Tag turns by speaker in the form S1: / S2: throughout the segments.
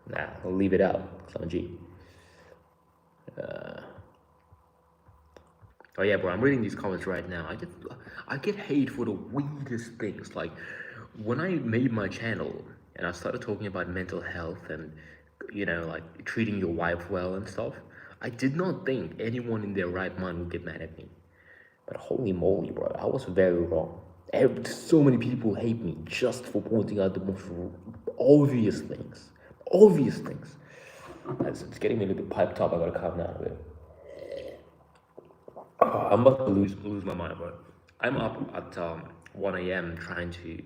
S1: Nah, I'll leave it out. Some G. Oh yeah, bro, I'm reading these comments right now. I get hate for the weirdest things. Like when I made my channel and I started talking about mental health and like treating your wife well and stuff, I did not think anyone in their right mind would get mad at me. But holy moly, bro, I was very wrong. So many people hate me just for pointing out the most obvious things. Obvious things. It's getting me a little bit piped up. I gotta calm down a bit. I'm about to lose my mind, bro. I'm up at 1 a.m. trying to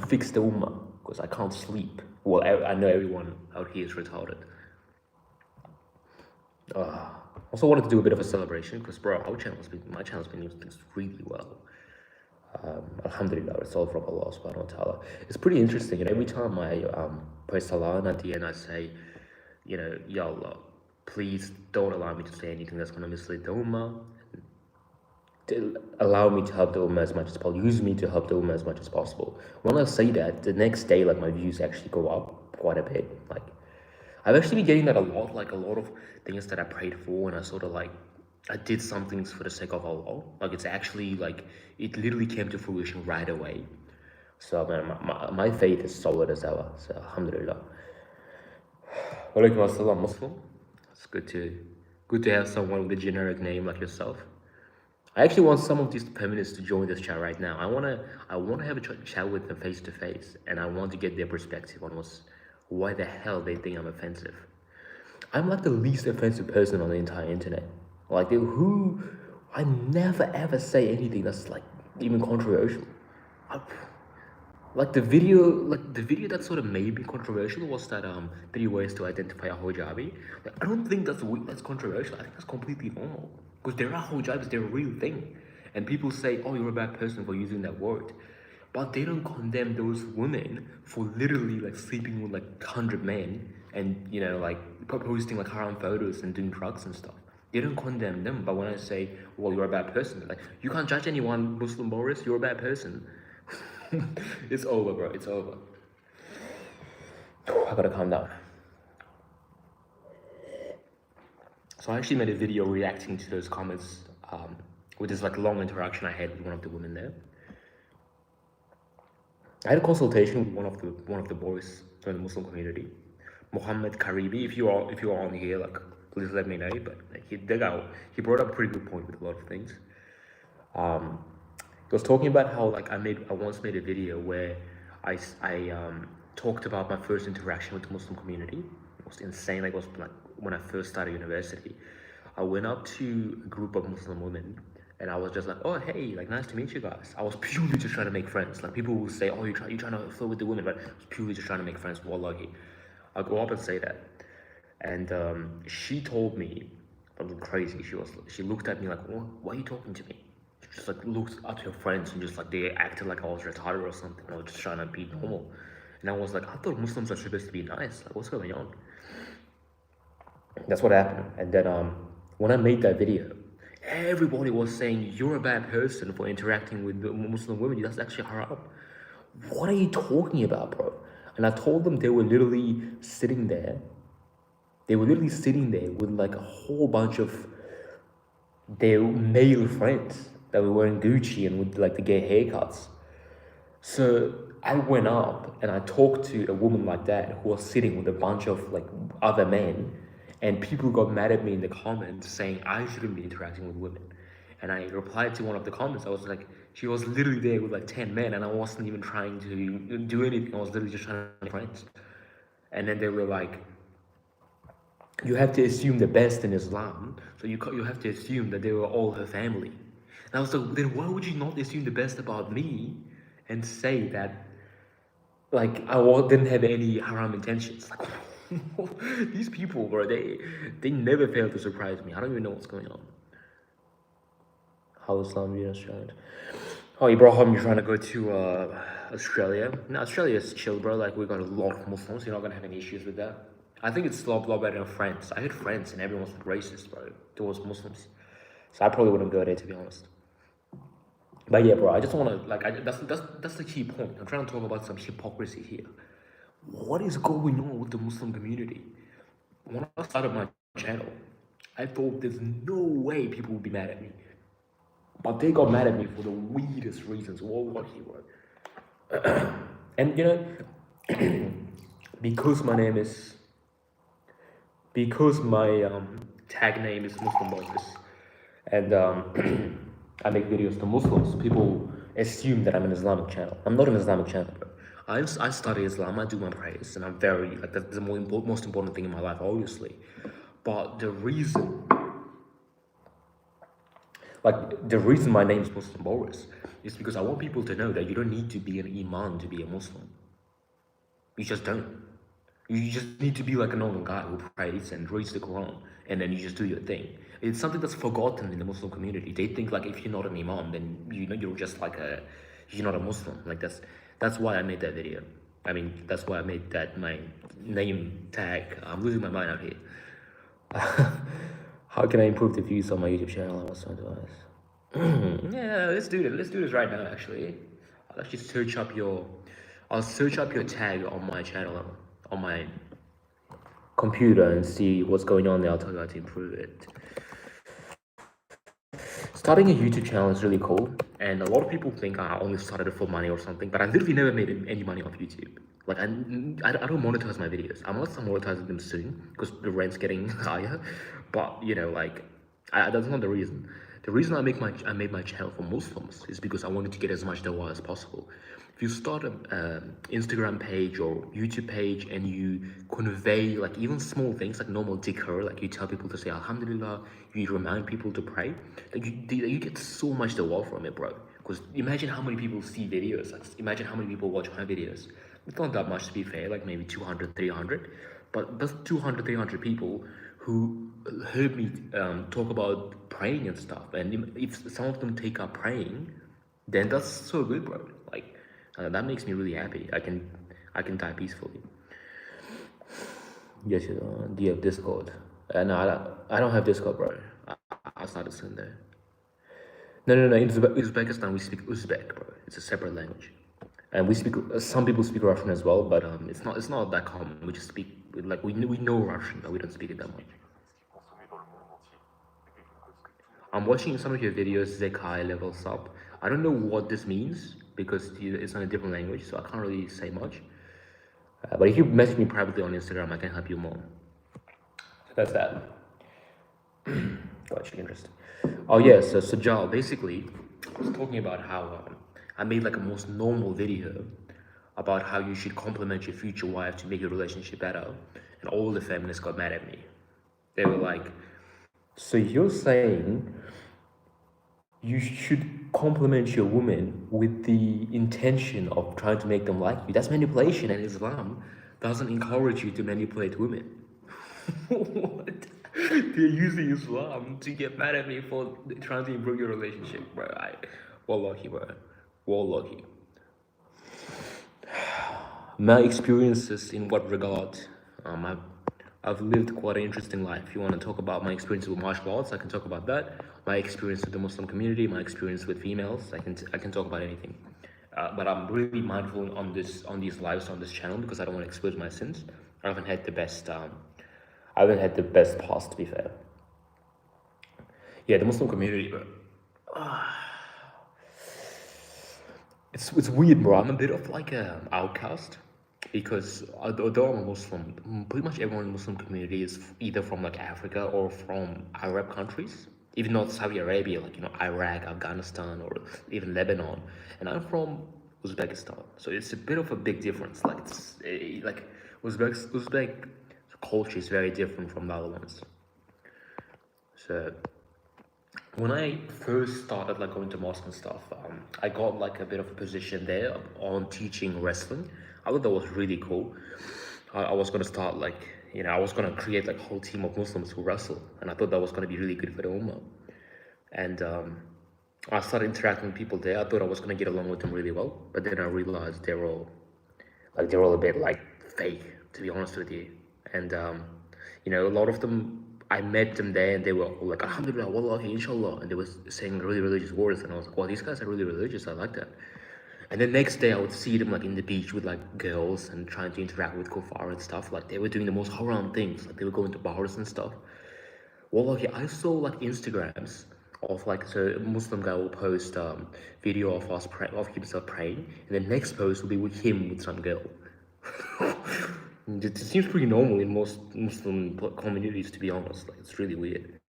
S1: fix the ummah because I can't sleep. Well, I know everyone out here is retarded. Also wanted to do a bit of a celebration because, bro, my channel's been doing things really well. Alhamdulillah, it's all from Allah subhanahu wa ta'ala. It's pretty interesting, and every time I pray salah and at the end I say, Ya Allah, please don't allow me to say anything that's going to mislead the ummah. Allow me to help the ummah as much as possible. Use me to help the ummah as much as possible. When I say that, the next day, like, my views actually go up quite a bit. Like, I've actually been getting that a lot. Like, a lot of things that I prayed for, and I sort of like, I did some things for the sake of Allah. Like, it's actually like, it literally came to fruition right away. So, man, my faith is solid as ever. So, alhamdulillah. Walaikum assalam, Muslim. It's good to have someone with a generic name like yourself. I actually want some of these feminists to join this chat right now. I wanna have a chat with them face to face, and I want to get their perspective on why the hell they think I'm offensive. I'm like the least offensive person on the entire internet. Like I never ever say anything that's like even controversial. Like the video that sort of made me controversial was that 3 ways to identify a hijabi. Like, I don't think that's controversial. I think that's completely normal because there are hijabis, they're a real thing, and people say, "Oh, you're a bad person for using that word," but they don't condemn those women for literally like sleeping with like 100 men and like posting like haram photos and doing drugs and stuff. They don't condemn them, but when I say, "Well, you're a bad person," like, you can't judge anyone, Muslim Boris. You're a bad person. It's over, bro. It's over. I gotta calm down. So I actually made a video reacting to those comments with this like long interaction I had with one of the women there. I had a consultation with one of the boys from the Muslim community, Mohammed Karibi. If you are on here, like, please let me know. But like, he brought up a pretty good point with a lot of things. He was talking about how like I once made a video where I talked about my first interaction with the Muslim community. It was insane. Like, it was like when I first started university. I went up to a group of Muslim women and I was just like, "Oh, hey, like, nice to meet you guys." I was purely just trying to make friends. Like, people will say, "Oh, you're trying to flirt with the women," but I was purely just trying to make friends. Wallahi, I'll go up and say that. And she told me something crazy. She looked at me like, "Why are you talking to me?" She just like looked at her friends and just like they acted like I was retarded or something. I was just trying to be normal. And I was like, I thought Muslims are supposed to be nice. Like, what's going on? That's what happened. And then when I made that video, everybody was saying, "You're a bad person for interacting with the Muslim women. That's actually haram." What are you talking about, bro? And I told them they were literally sitting there. They were literally sitting there with like a whole bunch of their male friends that were wearing Gucci and with like the gay haircuts. So I went up and I talked to a woman like that who was sitting with a bunch of like other men, and people got mad at me in the comments saying I shouldn't be interacting with women. And I replied to one of the comments. I was like, she was literally there with like 10 men, and I wasn't even trying to do anything. I was literally just trying to make friends. And then they were like, "You have to assume the best in Islam, so you have to assume that they were all her family." And I was like, then why would you not assume the best about me and say that like I didn't have any haram intentions? Like, these people, bro, they never fail to surprise me. I don't even know what's going on. How Islam views Australia? Oh, Ibrahim, you're trying to go to Australia? No, Australia is chill, bro. Like, we got a lot of Muslims. You're not gonna have any issues with that. I think it's a lot better than France. I had France and everyone was like racist, bro, towards Muslims. So I probably wouldn't go there, to be honest. But yeah, bro, I just want to like, that's the key point. I'm trying to talk about some hypocrisy here. what is going on with the Muslim community? When I started my channel, I thought there's no way people would be mad at me. But they got mad at me for the weirdest reasons. Wallahi, bro. And you know, because my name is, because my tag name is Muslim Boys, and I make videos to Muslims, people assume that I'm an Islamic channel. I'm not an Islamic channel, bro. I study Islam, I do my prayers, and I'm very, like, that's the most important thing in my life, obviously. But the reason my name is Muslim Boris is because I want people to know that you don't need to be an Imam to be a Muslim. You just don't. You just need to be like a normal guy who prays and reads the Quran, and then you just do your thing. It's something that's forgotten in the Muslim community. They think like if you're not an Imam, then you're just like you're not a Muslim. Like that's why I made that video. I mean, that's why I made that my name tag. I'm losing my mind out here. How can I improve the views on my YouTube channel? And what's my advice? Yeah, let's do it. Let's do this right now. Actually, I'll actually I'll search up your tag on my channel, on my computer, and see what's going on there. I'll tell you how to improve it. Starting a YouTube channel is really cool, and a lot of people think I only started it for money or something, but I literally never made any money off YouTube. Like, I don't monetize my videos. I'm gonna start monetizing them soon, because the rent's getting higher, but, you know, like, that's not the reason. The reason I made my channel for Muslims is because I wanted to get as much dawah as possible. If you start an Instagram page or YouTube page and you convey like even small things like normal dhikr, like you tell people to say Alhamdulillah, you remind people to pray, like you get so much dawah from it, bro. Because imagine how many people see videos, like, imagine how many people watch my videos. It's not that much, to be fair, like maybe 200, 300, but that's 200, 300 people who heard me talk about praying and stuff. And if some of them take up praying, then that's so good, bro. Like, that makes me really happy. I can die peacefully. Yes, do you have Discord? No, I don't have Discord, bro. I started soon there. No. In Uzbekistan, we speak Uzbek, bro. It's a separate language, and we speak. Some people speak Russian as well, but it's not that common. We just speak like we know Russian, but we don't speak it that much. I'm watching some of your videos, Zekai levels up. I don't know what this means because it's on a different language, so I can't really say much. But if you message me privately on Instagram, I can help you more. So that's that. Gotcha, interesting. Oh yeah, so Sajal, basically, I was talking about how I made like a most normal video about how you should compliment your future wife to make your relationship better, and all the feminists got mad at me. They were like, so you're saying you should compliment your woman with the intention of trying to make them like you? That's manipulation, and Islam doesn't encourage you to manipulate women. What? They're using Islam to get mad at me for trying to improve your relationship, bro. Wallahi, bro. Wallahi. My experiences in what regard? I've lived quite an interesting life. If you want to talk about my experience with martial arts, I can talk about that. My experience with the Muslim community, my experience with females, I can talk about anything. But I'm really mindful on these lives on this channel because I don't want to expose my sins. I haven't had the best past, to be fair. Yeah, the Muslim community, bro. It's weird, bro. I'm a bit of like an outcast because although I'm a Muslim, pretty much everyone in the Muslim community is either from like Africa or from Arab countries, even not Saudi Arabia, like, you know, Iraq, Afghanistan, or even Lebanon. And I'm from Uzbekistan, so it's a bit of a big difference. Like it's like Uzbek culture is very different from the other ones. So when I first started like going to mosque and stuff, I got like a bit of a position there on teaching wrestling. I thought that was really cool. I was gonna start like, you know, I was gonna create like a whole team of Muslims who wrestle, and I thought that was gonna be really good for the ummah. And I started interacting with people there. I thought I was gonna get along with them really well, but then I realized they're all a bit like fake, to be honest with you. And you know, a lot of them, I met them there and they were all like, Alhamdulillah, Wallahi, Inshallah, and they were saying really religious words, and I was like, wow, these guys are really religious. I like that. And the next day, I would see them like in the beach with like girls and trying to interact with kuffar and stuff. Like they were doing the most haram things. Like they were going to bars and stuff. Well, okay, I saw like Instagrams of like, so a Muslim guy will post video of of himself praying, and the next post will be with him with some girl. It seems pretty normal in most Muslim communities, to be honest. Like it's really weird.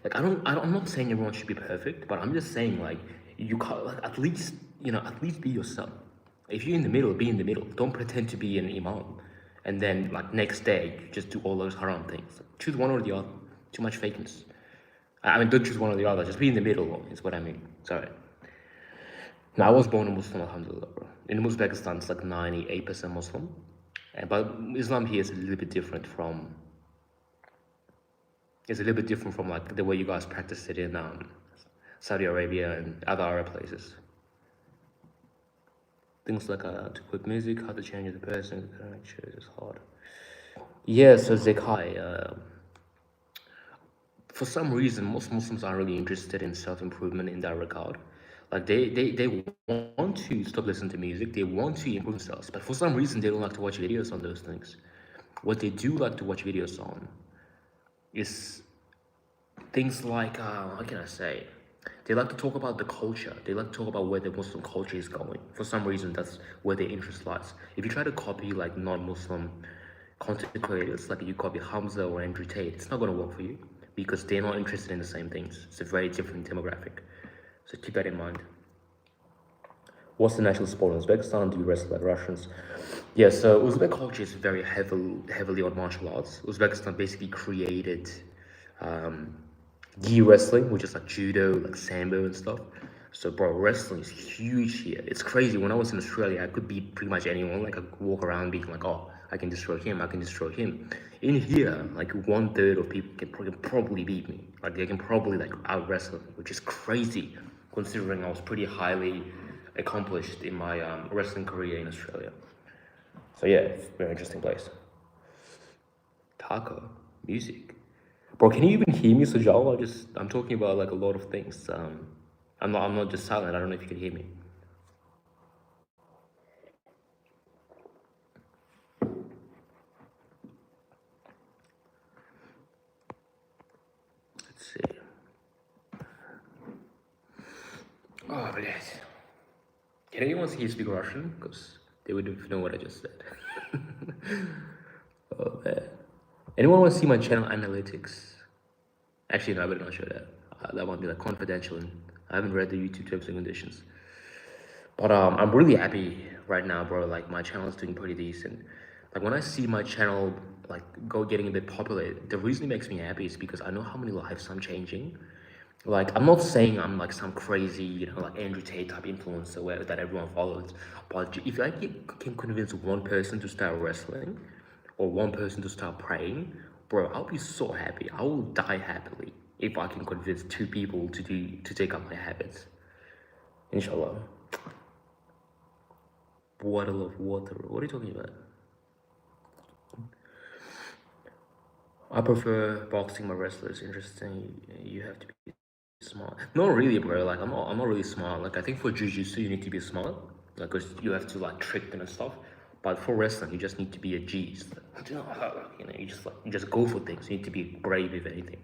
S1: Like I'm not saying everyone should be perfect, but I'm just saying like you can't, like, at least at least be yourself. If you're in the middle, be in the middle. Don't pretend to be an imam, and then like next day you just do all those haram things. Choose one or the other. Too much fakeness. I mean, don't choose one or the other. Just be in the middle. Is what I mean. Sorry. Now I was born a Muslim, alhamdulillah, bro. In Uzbekistan, it's like 98% Muslim, but Islam here is a little bit different from. It's a little bit different from like the way you guys practice it in Saudi Arabia and other Arab places. Things like to quit music, how to change the person, it's hard. Yeah, so Zekai, for some reason, most Muslims aren't really interested in self-improvement in that regard. Like they want to stop listening to music, they want to improve themselves, but for some reason they don't like to watch videos on those things. What they do like to watch videos on is things like, how can I say? They like to talk about the culture. They like to talk about where the Muslim culture is going. For some reason, that's where their interest lies. If you try to copy like non-Muslim content creators, like if you copy Hamza or Andrew Tate, it's not going to work for you because they're not interested in the same things. It's a very different demographic. So keep that in mind. What's the national sport in Uzbekistan? Do you wrestle like Russians? Yeah, so Uzbek culture is very heavily on martial arts. Uzbekistan basically created gi wrestling, which is like judo, like sambo and stuff. So bro, wrestling is huge here. It's crazy. When I was in Australia, I could beat pretty much anyone. Like I could walk around being like, oh, I can destroy him, I can destroy him. In here, like 1/3 of people can probably beat me. Like they can probably like out wrestle me, which is crazy considering I was pretty highly accomplished in my wrestling career in Australia. So yeah, it's a very interesting place. Taco, music. Bro, can you even hear me, Sajal? I'm talking about like a lot of things. I'm not just silent. I don't know if you can hear me. Let's see. Oh, блядь. Can anyone see you speak Russian? Because they wouldn't know what I just said. Oh man. Anyone want to see my channel analytics? Actually, no, I better not show that. That might be like confidential, and I haven't read the YouTube terms and conditions. But I'm really happy right now, bro. Like my channel is doing pretty decent. Like when I see my channel like getting a bit popular, the reason it makes me happy is because I know how many lives I'm changing. Like I'm not saying I'm like some crazy, like Andrew Tate type influencer that everyone follows. But if I can convince one person to start wrestling, or one person to start praying, bro, I'll be so happy. I will die happily if I can convince 2 people to take up my habits. Inshallah. Bottle of water. What are you talking about? I prefer boxing. My wrestlers interesting. You have to be smart. Not really, bro. Like I'm not really smart. Like I think for jiu-jitsu you need to be smart, like cause you have to like trick them and stuff. But for wrestling you just need to be a G. You just go for things. You need to be brave if anything.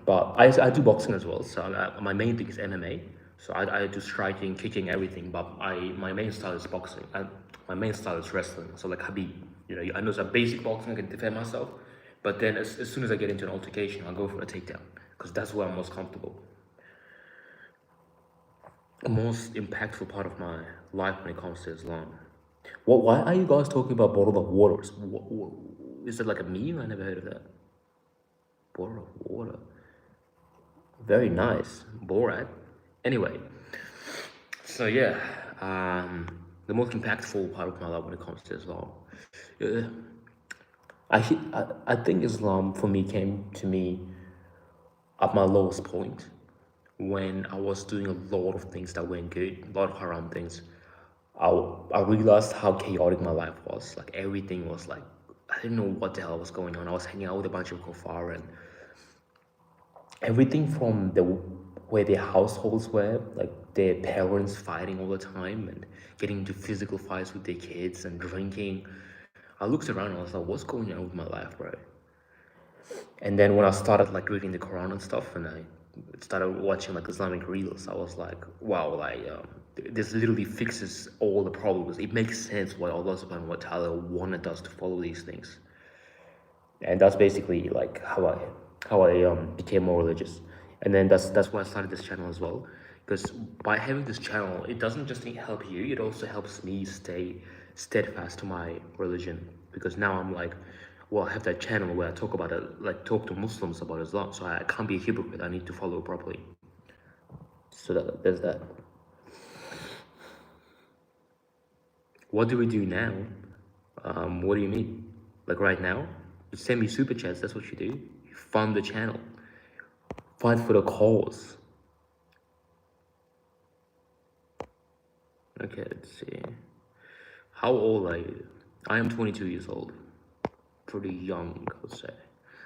S1: But I do boxing as well. So my main thing is MMA. So I do striking, kicking, everything. But my main style is boxing. And my main style is wrestling. So like Habib, I know some basic boxing. I can defend myself. But then as soon as I get into an altercation, I'll go for a takedown because that's where I'm most comfortable. The most impactful part of my life when it comes to Islam. Why are you guys talking about bottle of waters? Is it like a meme? I never heard of that. Bottle of water. Very nice. Borat. Anyway, so yeah, the most impactful part of my life when it comes to Islam. I think Islam for me came to me at my lowest point when I was doing a lot of things that weren't good, a lot of haram things. I realized how chaotic my life was. Like everything was like, I didn't know what the hell was going on. I was hanging out with a bunch of kuffar and everything from where their households were, like their parents fighting all the time and getting into physical fights with their kids and drinking. I looked around and I was like, what's going on with my life, bro? And then when I started like reading the Quran and stuff, and I started watching like Islamic reels, I was like, wow, like this literally fixes all the problems. It makes sense why Allah subhanahu wa ta'ala wanted us to follow these things. And that's basically like how I became more religious. And then that's why I started this channel as well, because by having this channel, it doesn't just help you, it also helps me stay steadfast to my religion, because now I'm like, well, I have that channel where I talk about it, like talk to Muslims about Islam, so I can't be a hypocrite. I need to follow properly. So there's that. What do we do now? What do you mean? Like right now? You send me super chats, that's what you do. You fund the channel. Fight for the cause. Okay, let's see. How old are you? I am 22 years old. Pretty young, I would say.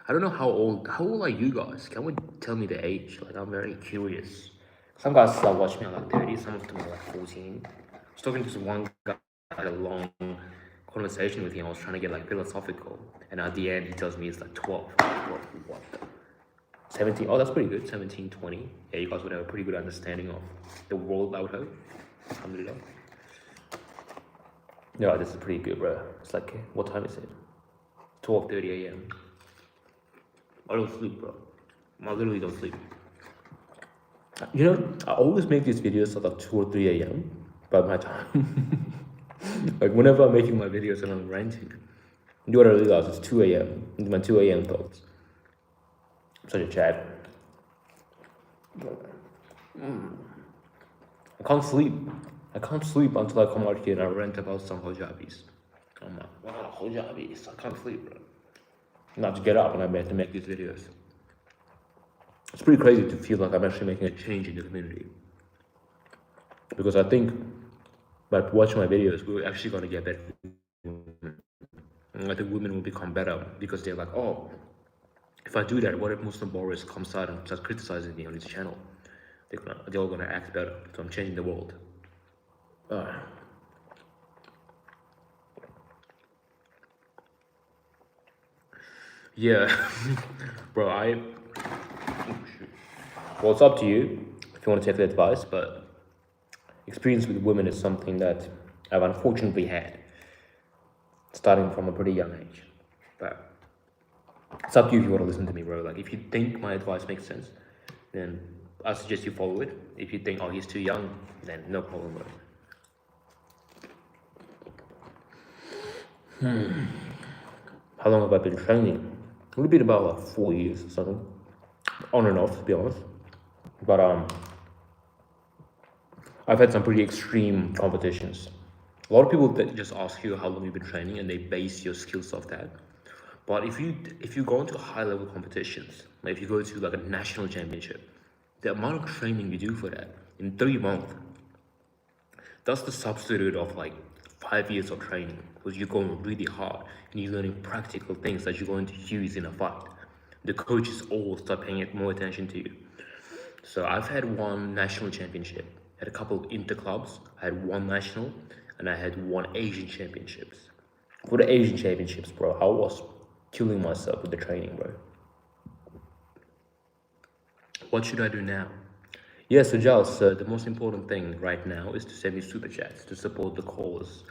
S1: I don't know how old are you guys? Can you tell me the age? Like, I'm very curious. Some guys watch me at like 30, some of them are like 14. I was talking to this one guy, I had a long conversation with him. I was trying to get like philosophical, and at the end he tells me it's like 12. What? 17? Oh, that's pretty good. 17, 20. Yeah, you guys would have a pretty good understanding of the world, I would hope. Alhamdulillah. Yeah, this is pretty good, bro. It's like, what time is it? 12:30 a.m. I don't sleep, bro. I literally don't sleep. You know, I always make these videos at like 2 or 3 a.m. by my time. Like whenever I'm making my videos and I'm ranting, you what I realize it's 2 a.m. My 2 a.m. thoughts. I'm such a Chad. I can't sleep. I can't sleep until I come out here and I rant about some hijabis. I'm like, wow, hijabis. I can't sleep, bro. Not to get up and I have to make these videos. It's pretty crazy to feel like I'm actually making a change in the community. Because I think by watching my videos, we're actually going to get better. I think women will become better because they're like, oh, if I do that, what if Muslim Boris comes out and starts criticizing me on his channel? They're all gonna act better. So I'm changing the world. Yeah, bro. Well, it's up to you if you want to take the advice, but experience with women is something that I've unfortunately had, starting from a pretty young age. But it's up to you if you want to listen to me, bro. Like, if you think my advice makes sense, then I suggest you follow it. If you think, oh, he's too young, then no problem, bro. How long have I been training? It would be about like 4 years or something. On and off, to be honest. But I've had some pretty extreme competitions. A lot of people that just ask you how long you've been training and they base your skills off that. But if you go into high level competitions, like if you go to like a national championship, the amount of training you do for that in 3 months, that's the substitute of like 5 years of training, because you're going really hard and you're learning practical things that you're going to use in a fight. The coaches all start paying more attention to you. So I've had one national championship, had a couple of inter clubs, I had one national, and I had one Asian championships. For the Asian championships, bro, I was killing myself with the training, bro. What should I do now? Yeah, so Giles, the most important thing right now is to send me super chats to support the cause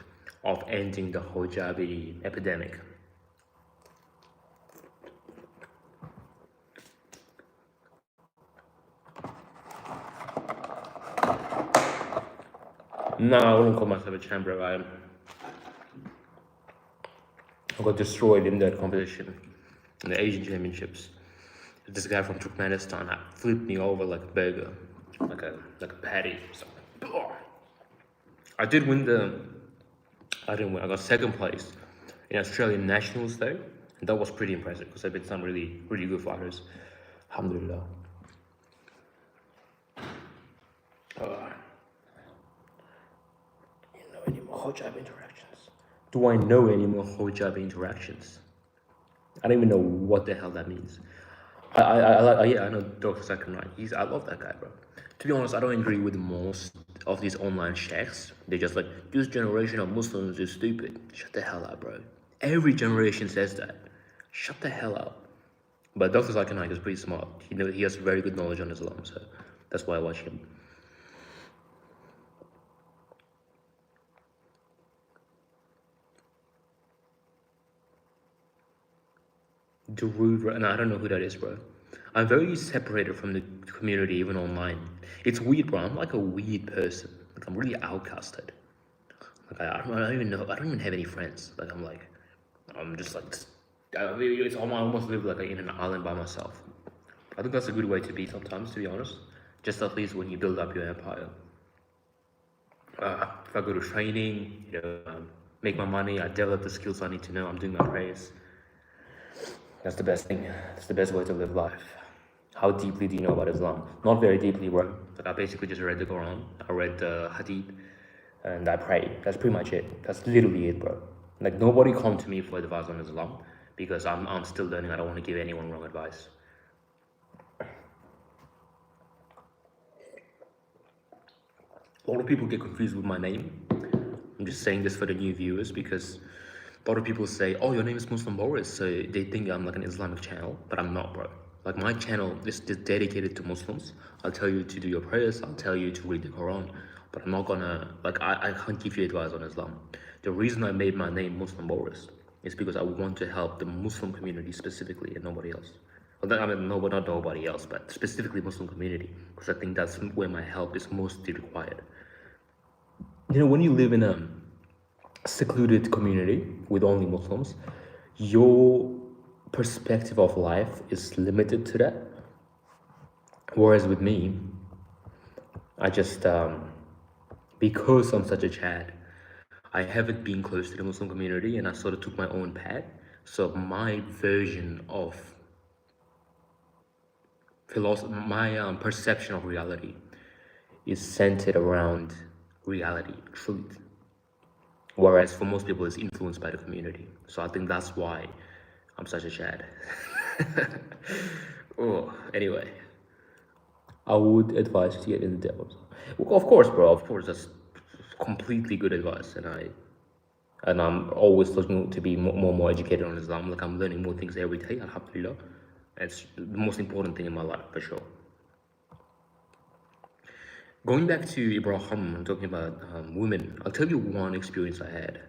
S1: of ending the hijabi epidemic. No, I wouldn't call myself a champ, bro. I got destroyed in that competition, in the Asian championships. This guy from Turkmenistan flipped me over like a burger, like a patty. I didn't win. I got second place in Australian Nationals though, and that was pretty impressive because I beat some really good fighters. Alhamdulillah. Any more hijab interactions? Do I know any more hijab interactions? I don't even know what the hell that means. Yeah, I know Dr. Zakir Naik. I love that guy, bro. To be honest, I don't agree with most of these online sheikhs. They're just like, this generation of Muslims is stupid. Shut the hell up, bro. Every generation says that. Shut the hell up. But Dr. Zakir Naik is pretty smart. He has very good knowledge on Islam, so that's why I watch him. Darude, and I don't know who that is, bro. I'm very separated from the community, even online. It's weird, bro. I'm like a weird person. Like, I'm really outcasted. Like, I don't even know. I don't even have any friends. Like, I'm just like, I almost live like in an island by myself. I think that's a good way to be sometimes, to be honest. Just at least when you build up your empire. If I go to training, make my money, I develop the skills I need to know. I'm doing my prayers. That's the best thing. That's the best way to live life. How deeply do you know about Islam? Not very deeply, bro. Like, I basically just read the Quran. I read the Hadith, and I prayed. That's pretty much it. That's literally it, bro. Like, nobody come to me for advice on Islam because I'm still learning. I don't want to give anyone wrong advice. A lot of people get confused with my name. I'm just saying this for the new viewers because a lot of people say, oh, your name is Muslim Boris, so they think I'm like an Islamic channel, but I'm not, bro. Like, my channel is dedicated to Muslims. I'll tell you to do your prayers, I'll tell you to read the Quran, but I'm not gonna, like, I can't give you advice on Islam. The reason I made my name Muslim Boris is because I want to help the Muslim community specifically and nobody else. Well, I mean, no, not nobody else, but specifically Muslim community, because I think that's where my help is mostly required. When you live in a secluded community with only Muslims, your perspective of life is limited to that. Whereas with me, I just, because I'm such a Chad, I haven't been close to the Muslim community and I sort of took my own path. So my version of philosophy, my perception of reality is centered around reality, truth. Whereas for most people, it's influenced by the community. So I think that's why I'm such a Chad. Oh, anyway, I would advise you to get into DevOps. Well, of course, bro. Of course, that's completely good advice, and I'm always looking to be more educated on Islam. Like, I'm learning more things every day. Alhamdulillah, it's the most important thing in my life for sure. Going back to Ibrahim, I'm talking about women. I'll tell you one experience I had.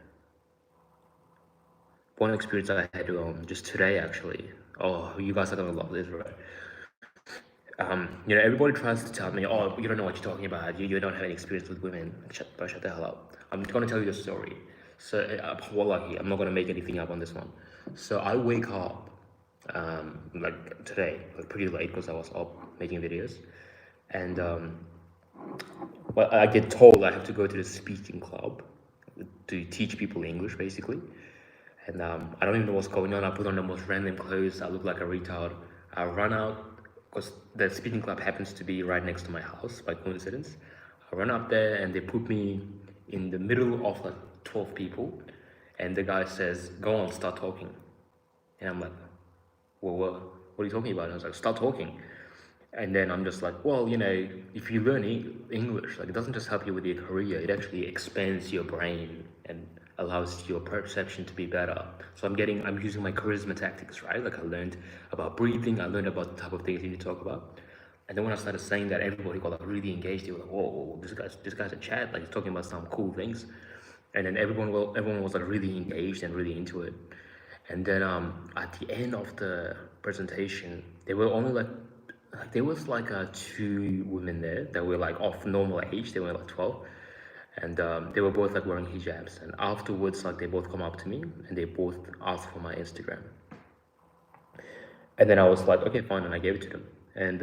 S1: One experience I had just today, actually. Oh, you guys are gonna love this, right? Everybody tries to tell me, oh, you don't know what you're talking about. You don't have any experience with women. Shut the hell up. I'm gonna tell you the story. So, wallahi, I'm not gonna make anything up on this one. So I wake up, like today, like pretty late because I was up making videos, and well, I get told I have to go to the speaking club to teach people English, basically. And I don't even know what's going on. I put on the most random clothes. I look like a retard. I run out because the speaking club happens to be right next to my house by coincidence. I run up there and they put me in the middle of like 12 people. And the guy says, go on, start talking. And I'm like, well, what are you talking about? And I was like, start talking. And then I'm just like, well, if you learn English, like, it doesn't just help you with your career, it actually expands your brain and allows your perception to be better. So I'm using my charisma tactics, right? Like, I learned about breathing, I learned about the type of things you need to talk about. And then when I started saying that, everybody got like really engaged. They were like, whoa, this guy's a Chad, like, he's talking about some cool things. And then everyone was like really engaged and really into it. And then at the end of the presentation, there were only there was like 2 women there that were like of normal age. They were like 12, and they were both like wearing hijabs. And afterwards, like, they both come up to me and they both asked for my Instagram. And then I was like, okay, fine, and I gave it to them. And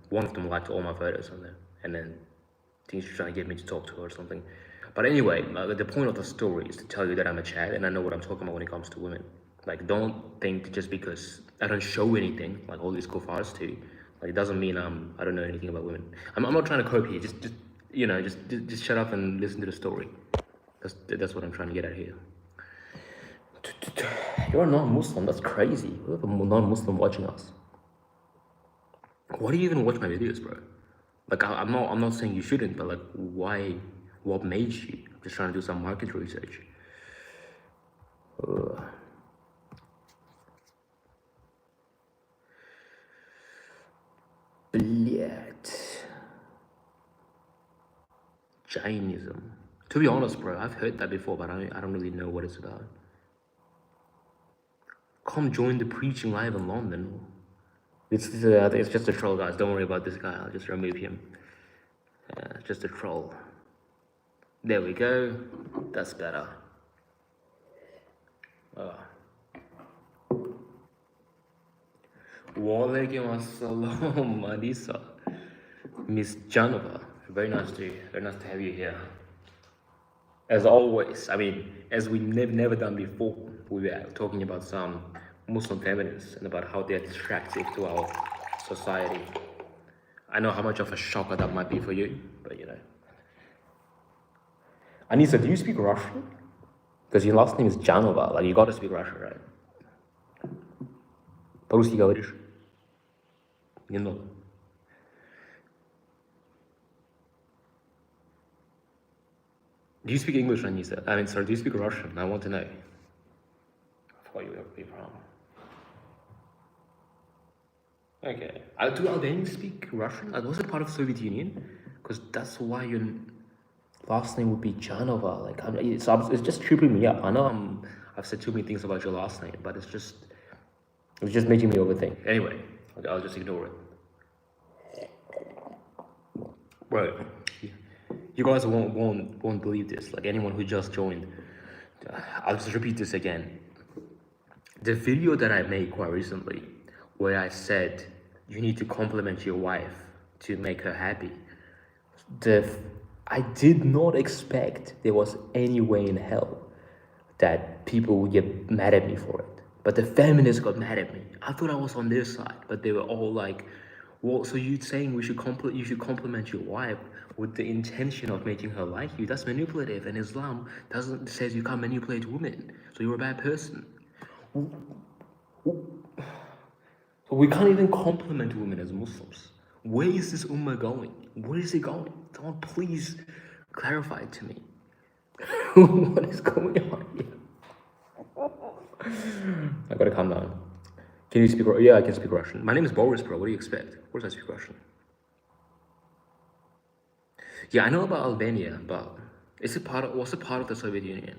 S1: one of them liked all my photos on there, and then I think she's trying to get me to talk to her or something. But anyway, the point of the story is to tell you that I'm a Chad and I know what I'm talking about when it comes to women. Like, don't think just because I don't show anything like all these kuffars do, like, it doesn't mean I don't know anything about women. I'm not trying to cope here. Just shut up and listen to the story. That's what I'm trying to get at here. You're a non-Muslim. That's crazy. We have a non-Muslim watching us. Why do you even watch my videos, bro? Like, I'm not saying you shouldn't, but like, why? What made you? I'm just trying to do some market research. Blять. Jainism. To be honest, bro, I've heard that before, but I don't really know what it's about. Come join the preaching live in London. It's just a troll, guys. Don't worry about this guy. I'll just remove him. Just a troll. There we go. That's better. Walaikum assalam, Madisa. Miss Janova. Very nice to have you here. As always, I mean, as we never done before, we were talking about some Muslim feminists and about how they're attractive to our society. I know how much of a shocker that might be for you, but you know. Anisa, do you speak Russian? Because your last name is Janova, like you gotta speak Russian, right? По-русски говоришь? Немного. Do you speak English, Anisa? I mean, sorry, do you speak Russian? I want to know. I forgot you were from. Okay. Do Albanians speak Russian? Was it part of the Soviet Union? Because that's why your last name would be Janova. Like, it's just tripping me up. I know I've said too many things about your last name, but it's just making me overthink. Anyway, I'll just ignore it. Right. You guys won't believe this. Like anyone who just joined, I'll just repeat this again. The video that I made quite recently, where I said you need to compliment your wife to make her happy. I did not expect there was any way in hell that people would get mad at me for it. But the feminists got mad at me. I thought I was on their side, but they were all like, well, so you're saying you should compliment your wife with the intention of making her like you? That's manipulative, and Islam says you can't manipulate women, so you're a bad person. So we can't even compliment women as Muslims. Where is this ummah going? Where is it going? Someone please clarify it to me. What is going on here? I gotta calm down. Can you speak? Yeah, I can speak Russian. My name is Boris, bro. What do you expect? Of course I speak Russian. Yeah, I know about Albania, but was it part of the Soviet Union?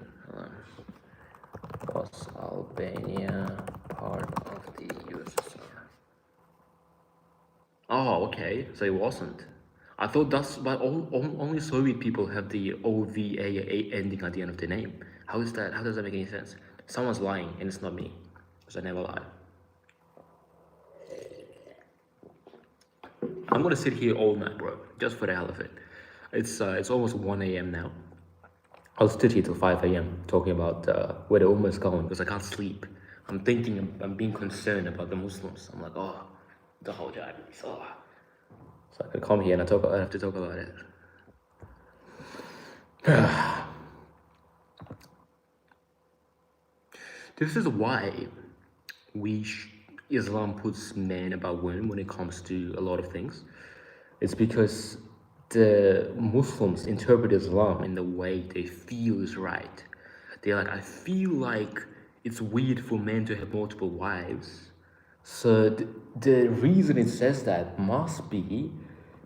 S1: Was Albania part of the USSR? Oh, okay. So it wasn't. I thought but only Soviet people have the OVA ending at the end of the name. How is that? How does that make any sense? Someone's lying, and it's not me, because I never lie. I'm gonna sit here all night, bro, just for the hell of it. It's almost 1 a.m. now. I'll sit here till 5 a.m. talking about where the ummah is going, because I can't sleep. I'm thinking, I'm being concerned about the Muslims. I'm like, oh, the whole job. So I could come here and I have to talk about it. This is why Islam puts men above women when it comes to a lot of things. It's because the Muslims interpret Islam in the way they feel is right. They're like, I feel like it's weird for men to have multiple wives. So the reason it says that must be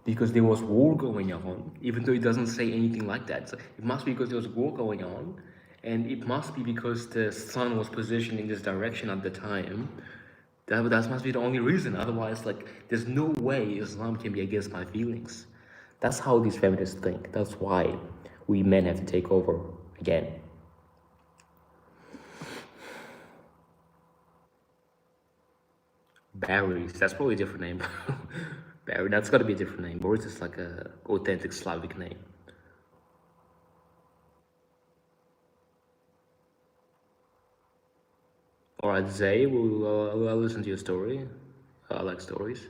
S1: because there was war going on, even though it doesn't say anything like that. So it must be because there was war going on, and it must be because the sun was positioned in this direction at the time. That must be the only reason. Otherwise, like, there's no way Islam can be against my feelings. That's how these feminists think. That's why we men have to take over again. Barry's, that's probably a different name. Barry, that's got to be a different name. Boris is like a authentic Slavic name. All right, Zay, I'll listen to your story. I like stories.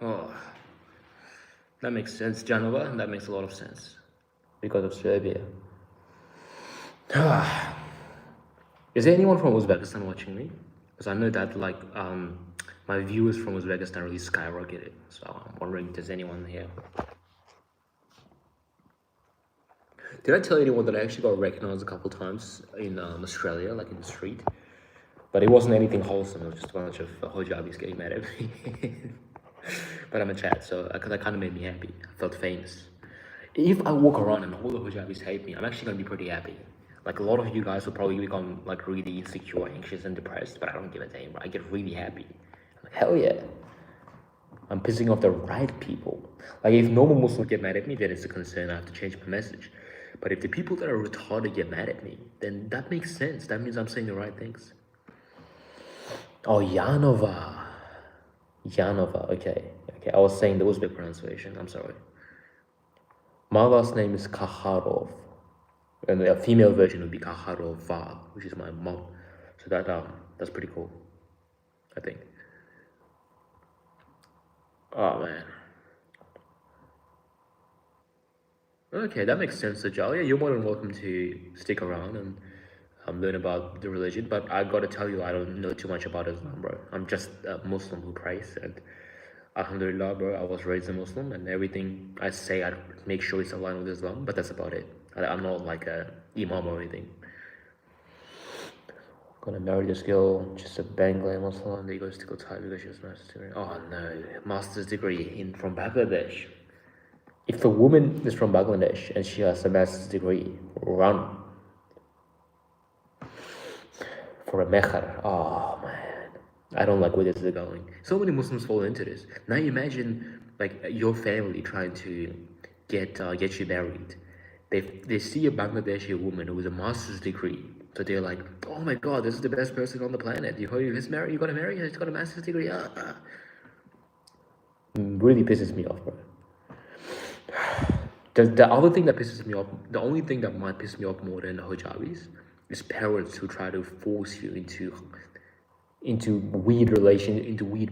S1: Oh, that makes sense, Janova. That makes a lot of sense because of Serbia. Is there anyone from Uzbekistan watching me? Because I know that like my viewers from Uzbekistan really skyrocketed. So I'm wondering if there's anyone here. Did I tell anyone that I actually got recognized a couple times in Australia, like in the street? But it wasn't anything wholesome. It was just a bunch of hijabis getting mad at me. But I'm a chat, so that kind of made me happy. I felt famous. If I walk around and all the hijabis hate me, I'm actually gonna be pretty happy. Like a lot of you guys will probably become like really insecure, anxious, and depressed. But I don't give a damn. I get really happy. I'm like, hell yeah. I'm pissing off the right people. Like if normal Muslims get mad at me, then it's a concern. I have to change my message. But if the people that are retarded get mad at me, then that makes sense. That means I'm saying the right things. Oh, Yanova. Yanova. Okay. Okay. I was saying the Uzbek pronunciation. I'm sorry. My last name is Kakharov. And a female version would be Kakharova, which is my mom. So that's pretty cool, I think. Oh man. Okay, that makes sense, Jalia. You're more than welcome to stick around and learn about the religion, but I gotta tell you, I don't know too much about Islam, bro. I'm just a Muslim who prays, and Alhamdulillah, bro, I was raised a Muslim, and everything I say, I make sure it's aligned with Islam, but that's about it. I'm not like a imam or anything. Gonna marry this girl, just a Bangladeshi Muslim, they go to go Thai because she was master's degree. Oh no, master's degree from Bangladesh. If a woman is from Bangladesh and she has a master's degree, run for a mehar. Oh man, I don't like where this is going. So many Muslims fall into this. Now imagine like your family trying to get you married. They see a Bangladeshi woman with a master's degree, so they're like, oh my god, this is the best person on the planet. You heard he's married, you gotta marry her. He's got a master's degree. Really pisses me off, bro. The other thing that pisses me off, the only thing that might piss me off more than hijabis is parents who try to force you into weird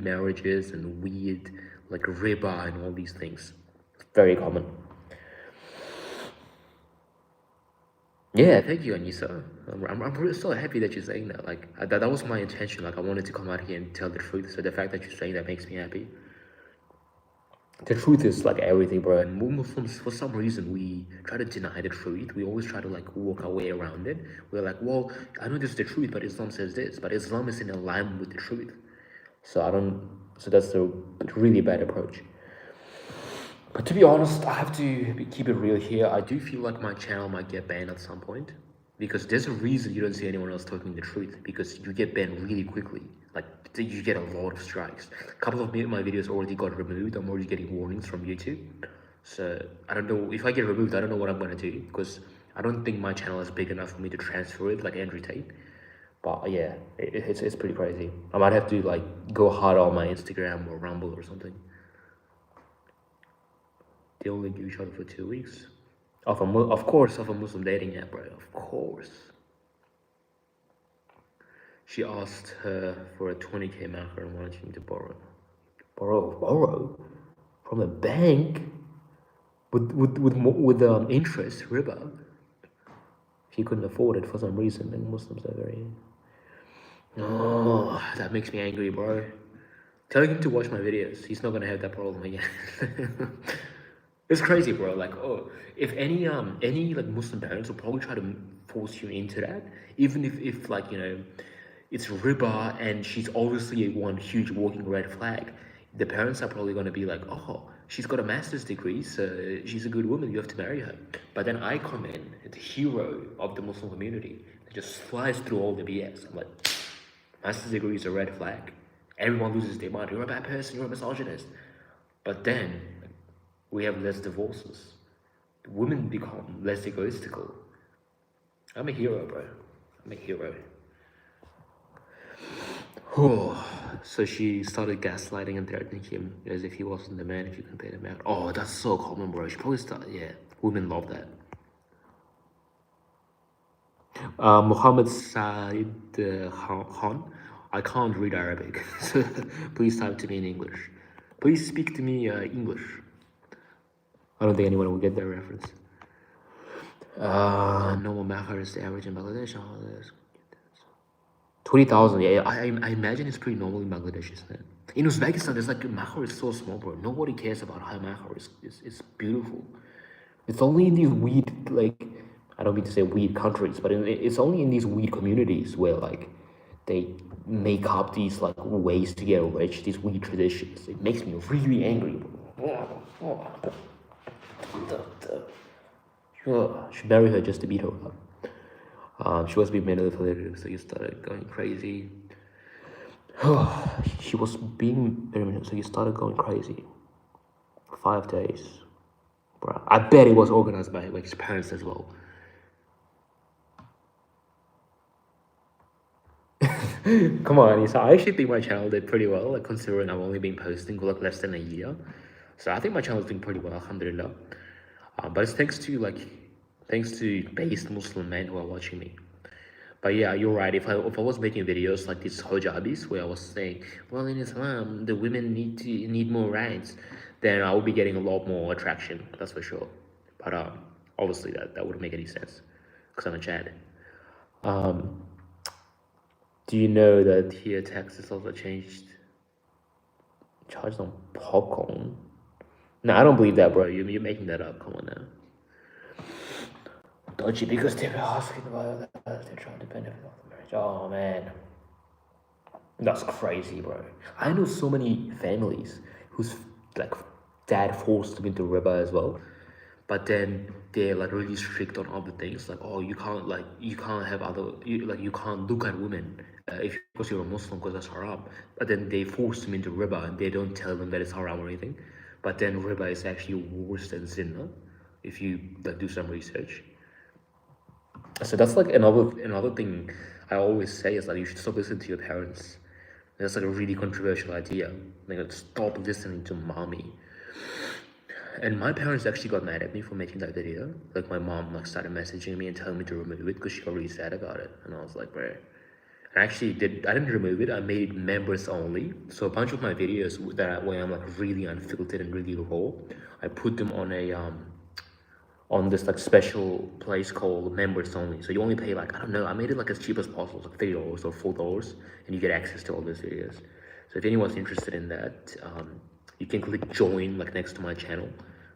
S1: marriages and weird like riba and all these things. It's very common. Yeah, thank you, Anissa. I'm really so happy that you're saying that. Like that was my intention. Like I wanted to come out here and tell the truth. So the fact that you're saying that makes me happy. The truth is like everything, bro. And Muslims, for some reason, we try to deny the truth. We always try to like walk our way around it. We're like, well, I know this is the truth, but Islam says this. But Islam is in alignment with the truth. So I don't. So that's a really bad approach. But to be honest, I have to keep it real here. I do feel like my channel might get banned at some point. Because there's a reason you don't see anyone else talking the truth. Because you get banned really quickly. Like, you get a lot of strikes. A couple of my videos already got removed. I'm already getting warnings from YouTube. So, I don't know. If I get removed, I don't know what I'm going to do. Because I don't think my channel is big enough for me to transfer it like Andrew Tate. But yeah, it's pretty crazy. I might have to like go hard on my Instagram or Rumble or something. They only knew each other for 2 weeks. Of course, of a Muslim dating app, bro. Of course. She asked her for a 20k marker and wanted him to borrow. Borrow? From a bank? With interest, riba. He couldn't afford it for some reason, and Muslims are very... Oh, that makes me angry, bro. Tell him to watch my videos. He's not gonna have that problem again. It's crazy, bro. Like, oh, if any like Muslim parents will probably try to force you into that, even if like, you know, it's riba and she's obviously one huge walking red flag. The parents are probably gonna be like, oh, she's got a master's degree, so she's a good woman. You have to marry her. But then I come in, the hero of the Muslim community, that just flies through all the BS. I'm like, master's degree is a red flag. Everyone loses their mind. You're a bad person. You're a misogynist. But then we have less divorces. Women become less egoistical. I'm a hero, bro. I'm a hero. So she started gaslighting and threatening him as if he wasn't the man if you can pay the man. Oh, that's so common, bro. She probably started, yeah. Women love that. Muhammad Said Khan. I can't read Arabic, so please type to me in English. Please speak to me English. I don't think anyone will get that reference. Normal mahar is the average in Bangladesh. 20,000. Yeah, I imagine it's pretty normal in Bangladesh, isn't it? In Uzbekistan, there's like Mahar is so small, bro. Nobody cares about how Mahar is. It's beautiful. It's only in these weird, like, I don't mean to say weird countries, but it's only in these weird communities where like they make up these like ways to get rich, these weird traditions. It makes me really angry. Should marry her just to beat her up. She was being manipulated, so you started going crazy. She was being so you started going crazy. 5 days. Bro, I bet it was organized by his parents as well. Come on, so I actually think my channel did pretty well, like considering I've only been posting for like less than a year. So I think my channel's doing pretty well, alhamdulillah. But it's thanks to based Muslim men who are watching me. But yeah, you're right. If I was making videos like these hijabis where I was saying, well, in Islam the women need more rights, then I would be getting a lot more attraction. That's for sure. But obviously that wouldn't make any sense because I'm a Chad. Do you know that here Texas also changed charges on popcorn? No, I don't believe that, bro. You're making that up. Come on now. Dodgy because they were asking about that. They're trying to benefit off the marriage. Oh man, that's crazy, bro. I know so many families whose like dad forced them into riba as well, but then they're like really strict on other things. Like, oh, you can't have other you can't look at women if because you're a Muslim because that's haram. But then they force them into riba and they don't tell them that it's haram or anything. But then riba is actually worse than zina if you like do some research. So that's like another thing I always say is that you should stop listening to your parents. That's like a really controversial idea. Like, stop listening to mommy. And my parents actually got mad at me for making that video. Like, my mom like started messaging me and telling me to remove it because she got really sad about it. And I was like, bro. I actually I didn't remove it. I made it members only. So a bunch of my videos where I'm like really unfiltered and really raw, I put them on a on this like special place called members only. So you only pay like, I don't know, I made it like as cheap as possible, like $3 or $4, and you get access to all those videos. So if anyone's interested in that, you can click join like next to my channel,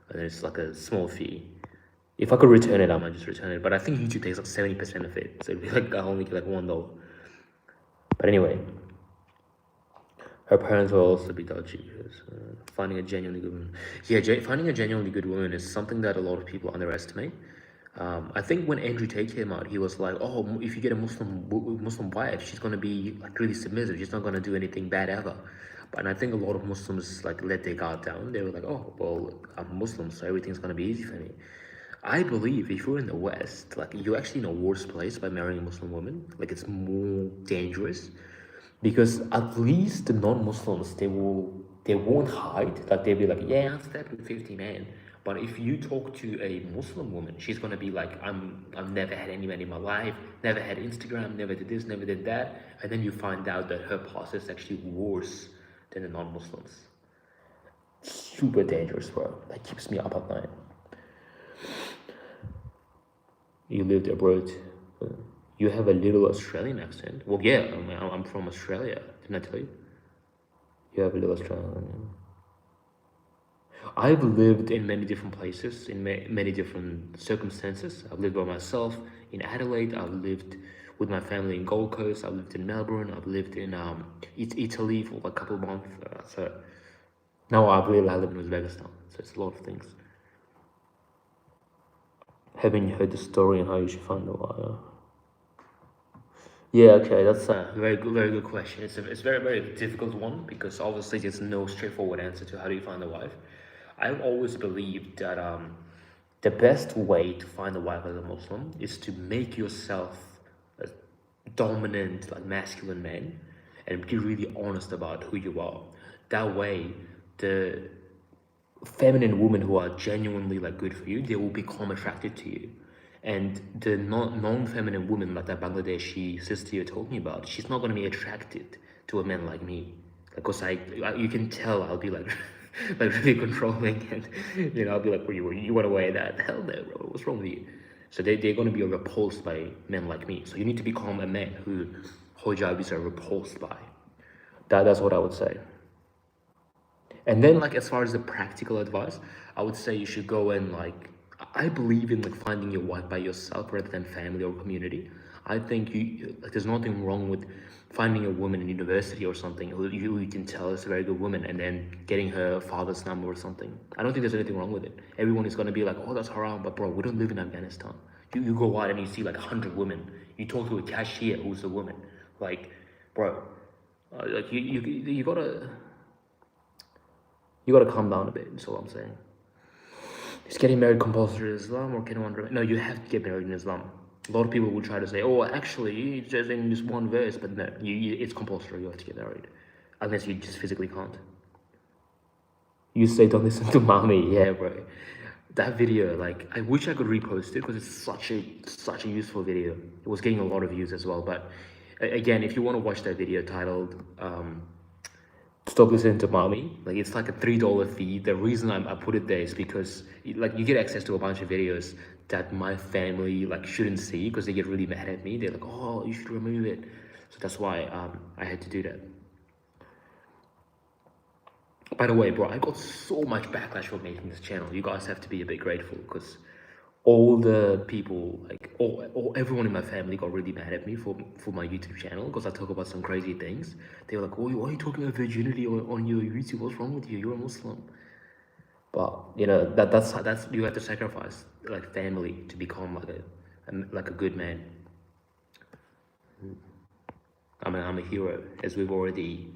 S1: and it's like a small fee. If I could return it, I might just return it, but I think YouTube takes like 70% of it, so it'd be like I only get like $1. But anyway, her parents will also be dodgy because finding a genuinely good woman. Yeah, finding a genuinely good woman is something that a lot of people underestimate. I think when Andrew Tate came out, he was like, oh, if you get a Muslim wife, she's going to be like really submissive. She's not going to do anything bad ever. But I think a lot of Muslims like let their guard down. They were like, oh, well, I'm Muslim, so everything's going to be easy for me. I believe if you're in the West, like you're actually in a worse place by marrying a Muslim woman. Like it's more dangerous. Because at least the non-Muslims, they won't hide. Like they'll be like, yeah, I've slept with 50 men. But if you talk to a Muslim woman, she's gonna be like, I've never had any man in my life, never had Instagram, never did this, never did that. And then you find out that her past is actually worse than the non-Muslims. Super dangerous, bro. That keeps me up at night. You lived abroad. You have a little Australian accent. Well, yeah, I'm from Australia. Didn't I tell you? You have a little Australian. I've lived in many different places, in many different circumstances. I've lived by myself in Adelaide. I've lived with my family in Gold Coast. I've lived in Melbourne. I've lived in Italy for a couple of months. So now I live in Uzbekistan. So it's a lot of things. Haven't you heard the story on how you should find a wife? Yeah, okay, that's a very good question. It's a very, very difficult one because obviously there's no straightforward answer to how do you find a wife. I've always believed that the best way to find a wife as a Muslim is to make yourself a dominant, like masculine man and be really honest about who you are. That way, the feminine women who are genuinely like good for you, they will become attracted to you. And the non-feminine woman like that Bangladeshi sister you're talking about, she's not going to be attracted to a man like me. Because you can tell I'll be like, like really controlling, and I'll be like, you want to wear that? Hell no, bro. What's wrong with you? So they're going to be repulsed by men like me. So you need to become a man who hijabis are repulsed by. That's what I would say. And then, like, as far as the practical advice, I would say you should go and, like, I believe in, like, finding your wife by yourself rather than family or community. I think like, there's nothing wrong with finding a woman in university or something who you can tell is a very good woman, and then getting her father's number or something. I don't think there's anything wrong with it. Everyone is going to be like, oh, that's haram, but bro, we don't live in Afghanistan. You go out and you see like 100 women. You talk to a cashier who's a woman. Like, bro, like you gotta calm down a bit. That's all I'm saying. Is getting married compulsory in Islam, or can one? No, you have to get married in Islam. A lot of people will try to say, oh, actually, it's just in this one verse, but no, it's compulsory. You have to get married, unless you just physically can't. You say don't listen to mommy, yeah, bro. That video, like, I wish I could repost it because it's such a useful video. It was getting a lot of views as well. But again, if you want to watch that video titled Stop Listening to Mommy, like, it's like a $3 fee. The reason I put it there is because like you get access to a bunch of videos that my family like shouldn't see because they get really mad at me. They're like, oh, you should remove it. So that's why I had to do that. By the way, bro, I got so much backlash for making this channel. You guys have to be a bit grateful because all the people, like everyone in my family got really mad at me for my YouTube channel because I talk about some crazy things. They were like, oh, why are you talking about virginity on your YouTube? What's wrong with you? You're a Muslim. But you know, that's you have to sacrifice like family to become like a good man. I'm a hero, as we've already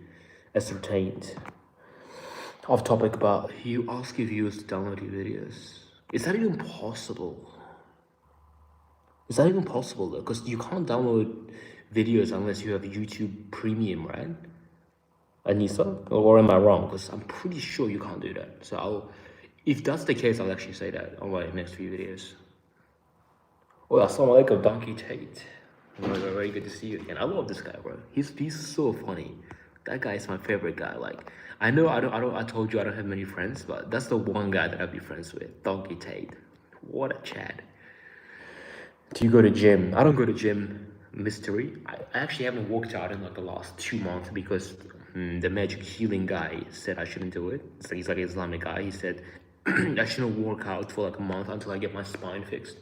S1: ascertained. Off topic, but you ask your viewers to download your videos. Is that even possible? Is that even possible though? Because you can't download videos unless you have YouTube Premium, right? Anissa? Or am I wrong? Because I'm pretty sure you can't do that. So if that's the case, I'll actually say that on my next few videos. Oh, assalamu alaikum, Donkey Tate. Very good to see you again. I love this guy, bro. He's so funny. That guy is my favorite guy. Like, I know I told you I don't have many friends, but that's the one guy that I'd be friends with. Donkey Tate. What a Chad. Do you go to gym? I don't go to gym. Mystery. I actually haven't worked out in like the last 2 months because the magic healing guy said I shouldn't do it. So he's like an Islamic guy. He said I shouldn't work out for like a month until I get my spine fixed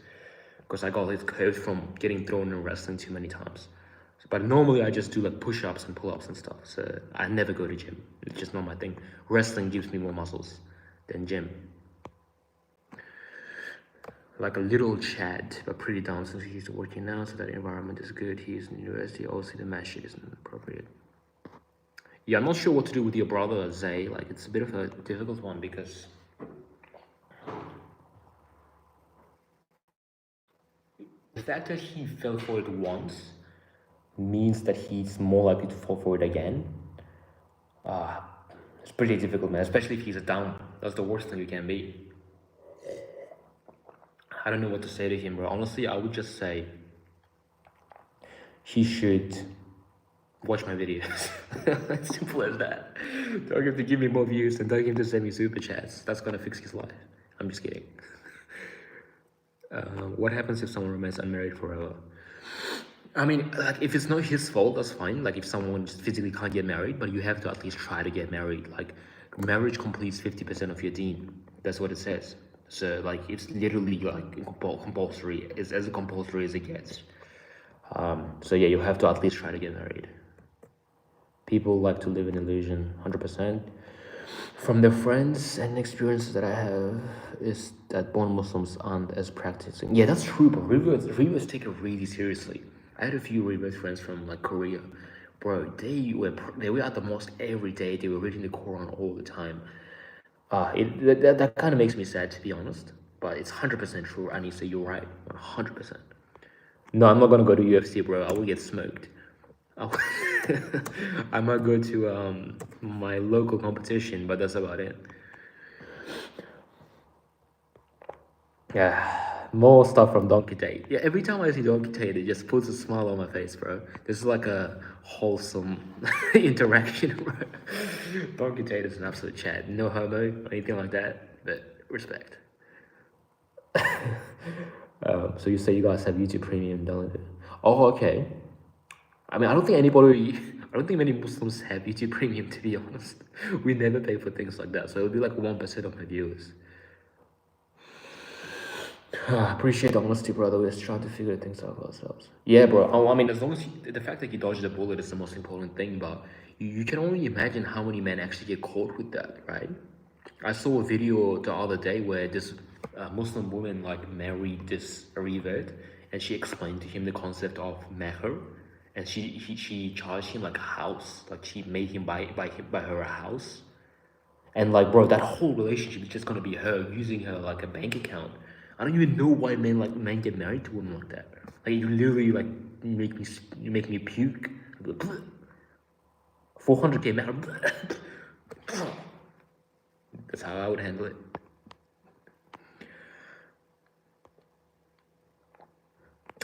S1: because I got his curves from getting thrown in wrestling too many times. But normally I just do like push-ups and pull-ups and stuff. So I never go to gym. It's just not my thing. Wrestling gives me more muscles than gym. Like a little Chad, but pretty down since he's working now, so that environment is good. He's in university. Also, the match isn't appropriate. Yeah, I'm not sure what to do with your brother, Zay. Like, it's a bit of a difficult one because the fact that he fell for it once means that he's more likely to fall for it again. It's pretty difficult, man, especially if he's a down. That's the worst thing you can be. I don't know what to say to him, bro. Honestly, I would just say he should watch my videos. As simple as that. Tell him to give me more views and tell him to send me super chats. That's gonna fix his life. I'm just kidding. What happens if someone remains unmarried forever? I mean, like, if it's not his fault, that's fine. Like, if someone just physically can't get married, but you have to at least try to get married. Like, marriage completes 50% of your deen. That's what it says. So, like, it's literally, like, compulsory. It's as compulsory as it gets. So, yeah, you have to at least try to get married. People like to live in illusion, 100%. From the friends and experiences that I have, is that born Muslims aren't as practicing. Yeah, that's true, but reverts take it really seriously. I had a few revert friends from like Korea, bro. They were at the mosque every day. They were reading the Quran all the time. That kind of makes me sad, to be honest. But it's 100% true. And you say you're right, 100%. No, I'm not gonna go to UFC, bro. I will get smoked. I might go to my local competition, but that's about it. Yeah, more stuff from Donkey Tate. Yeah, every time I see Donkey Tate, it just puts a smile on my face, bro. This is like a wholesome interaction, bro. Donkey Tate is an absolute Chad. No homo or anything like that, but respect. So you say you guys have YouTube Premium, don't you? Oh, okay. I mean, I don't think anybody, I don't think many Muslims have YouTube Premium, to be honest. We never pay for things like that, so it'll be like 1% of my viewers. I appreciate the honesty, brother. We're just trying to figure things out for ourselves. Yeah, bro. I mean, as long as the fact that you dodged the bullet is the most important thing, but you can only imagine how many men actually get caught with that, right? I saw a video the other day where this Muslim woman like married this revert, and she explained to him the concept of meher, and she charged him like a house, like she made him buy her a house, and like, bro, that whole relationship is just gonna be her using her like a bank account. I don't even know why men get married to women like that. Like, you literally like you make me puke. 400K man. That's how I would handle it.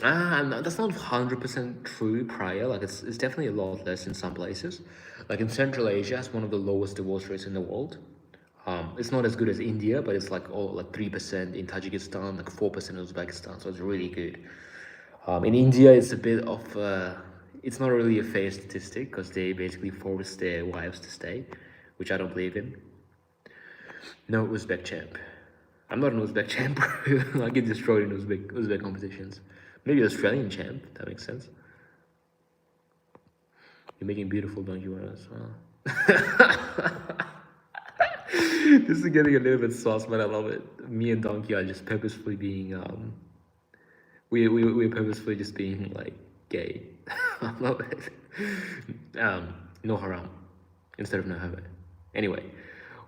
S1: That's not 100% true prior. Like, it's definitely a lot less in some places. Like in Central Asia, it's one of the lowest divorce rates in the world. It's not as good as India, but it's like 3% in Tajikistan, like 4% in Uzbekistan. So it's really good. In India, it's a bit of it's not really a fair statistic because they basically force their wives to stay, which I don't believe in. No Uzbek champ. I'm not an Uzbek champ, bro. I get destroyed in Uzbek competitions. Maybe Australian champ. That makes sense. You're making beautiful, don't you want as well? This is getting a little bit sauce, but I love it. Me and Donkey are just purposefully being we're purposefully just being like gay. I love it. No haram instead of no haram. Anyway,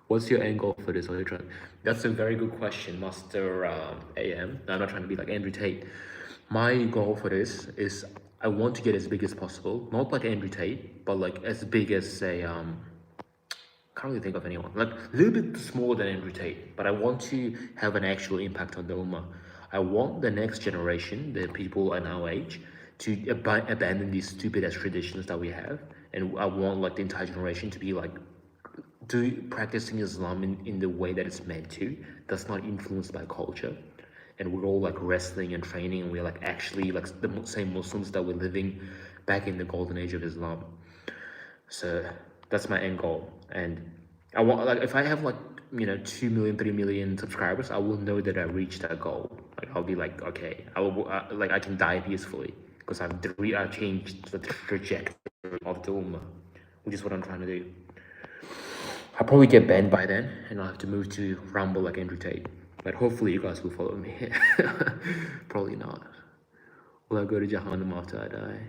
S1: what's your end goal for this? That's a very good question, Master AM. I'm not trying to be like Andrew Tate. My goal for this is I want to get as big as possible, not like Andrew Tate, but like as big as say can't really think of anyone, like a little bit smaller than Andrew Tate, but I want to have an actual impact on the Ummah. I want the next generation, the people in our age, to abandon these stupid ass traditions that we have, and I want like the entire generation to be like practicing Islam in the way that it's meant to, that's not influenced by culture. And we're all like wrestling and training, and we're like actually like the same Muslims that were living back in the golden age of Islam. So that's my end goal. And I want, like, if I have like 2 million 3 million subscribers, I will know that I reached that goal. Like, I'll be like, okay, I will like I can die peacefully because I've changed the trajectory of the Ummah, which is what I'm trying to do. I'll probably get banned by then, and I'll have to move to Rumble like Andrew Tate. But hopefully you guys will follow me. Probably not. Will I go to Jahannam after I die?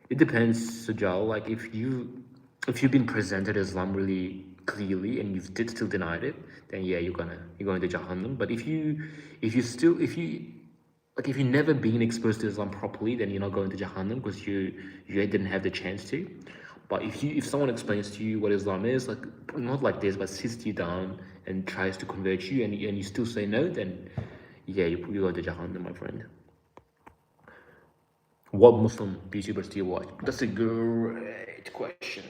S1: It depends, Sajal. Like, if you've been presented Islam really clearly and you've still denied it, then yeah, you're going to Jahannam. But if you've never been exposed to Islam properly, then you're not going to Jahannam because you didn't have the chance to. But if someone explains to you what Islam is, like not like this, but sits you down and tries to convert you, and you still say no, then yeah, you go to Jahannam, my friend. What Muslim YouTubers do you watch? That's a great question.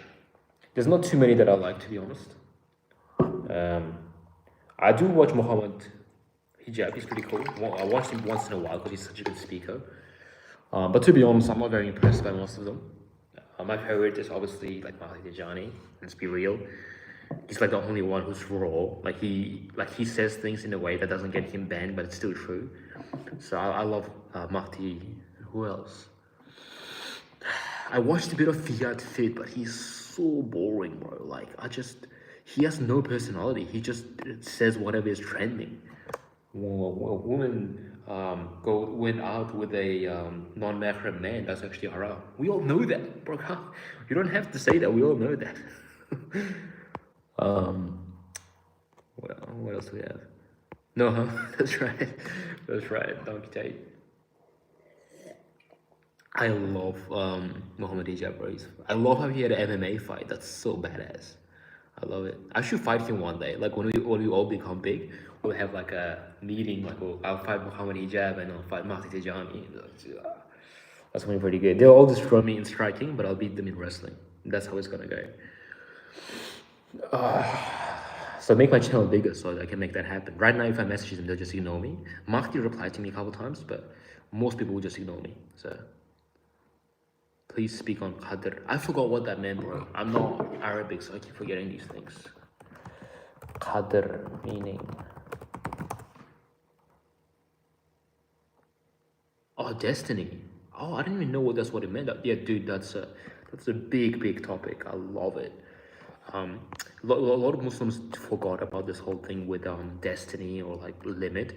S1: There's not too many that I like, to be honest. I do watch Muhammad Hijab. He's pretty cool. I watch him once in a while because he's such a good speaker. But to be honest, I'm not very impressed by most of them. My favorite is obviously like Mahdi Tijani. Let's be real. He's like the only one who's raw. Like he says things in a way that doesn't get him banned, but it's still true. So I love Mahdi. Who else? I watched a bit of Fiat Fit, but he's so boring, bro. Like he has no personality. He just says whatever is trending. When a woman went out with a non-mahram man, that's actually haram. We all know that, bro. You don't have to say that. We all know that. What else do we have? No, huh? That's right. That's right. Donkey Tate. I love Muhammad Hijab, bro. I love how he had an MMA fight. That's so badass. I love it. I should fight him one day. Like when we all become big, we'll have like a meeting. Like I'll fight Muhammad Hijab and I'll fight Mahdi Tijani. That's gonna be pretty good. They'll all destroy me in striking, but I'll beat them in wrestling. That's how it's gonna go. So make my channel bigger so I can make that happen. Right now, if I message them, they'll just ignore me. Mahdi replied to me a couple times, but most people will just ignore me. So Please speak on Qadr. I forgot what that meant, bro. I'm not Arabic, so I keep forgetting these things. Qadr meaning. Oh, destiny. Oh, I didn't even know that's what it meant. Yeah, dude, that's a big topic. I love it. A lot of Muslims forgot about this whole thing with destiny or like limit.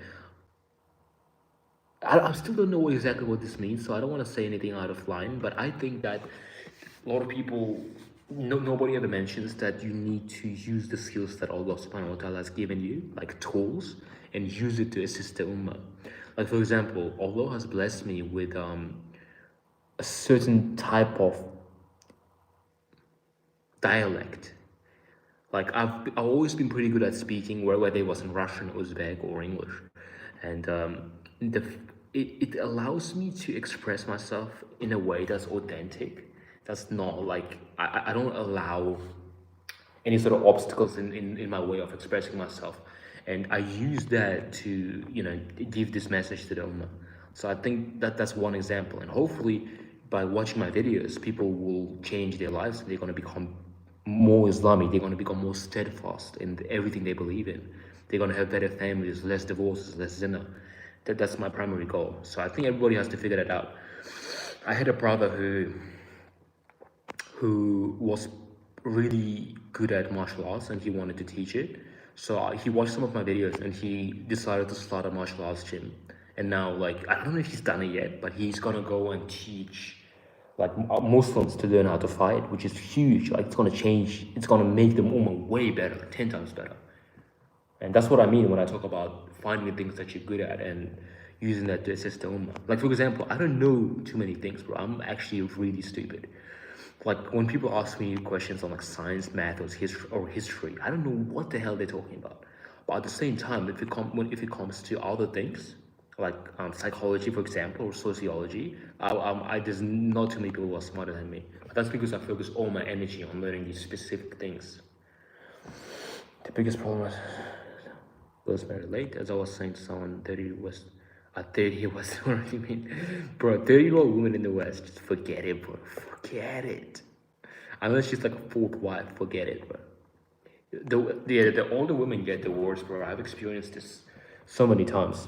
S1: I still don't know exactly what this means, so I don't want to say anything out of line. But I think that a lot of people, nobody ever mentions that you need to use the skills that Allah Subhanahu wa Taala has given you, like tools, and use it to assist the ummah. Like for example, Allah has blessed me with a certain type of dialect. Like I've always been pretty good at speaking, whether it was in Russian, Uzbek, or English, and it allows me to express myself in a way that's authentic. That's not like I don't allow any sort of obstacles in my way of expressing myself, and I use that to give this message to the ummah. So I think that that's one example, and hopefully by watching my videos, people will change their lives and they're going to become more Islamic. They're going to become more steadfast in everything they believe in. They're going to have better families, less divorces, less zina. That's my primary goal. So I think everybody has to figure that out. I had a brother who was really good at martial arts and he wanted to teach it. So he watched some of my videos and he decided to start a martial arts gym. And now, like, I don't know if he's done it yet, but he's gonna go and teach like Muslims to learn how to fight, which is huge. Like, it's gonna change. It's gonna make the ummah way better, like 10 times better. And that's what I mean when I talk about finding the things that you're good at and using that to assist the ummah. Like, for example, I don't know too many things, bro. I'm actually really stupid. Like, when people ask me questions on like science, math, or history, I don't know what the hell they're talking about. But at the same time, if it comes to other things, like psychology, for example, or sociology, there's not too many people who are smarter than me. But that's because I focus all my energy on learning these specific things. The biggest problem was very late, as I was saying to someone, 30 was, 30 was, what do you mean? Bro, 30-year-old woman in the West, just forget it, bro, forget it. Unless she's like a fourth wife, forget it, bro. The older women get divorced, bro. I've experienced this so many times.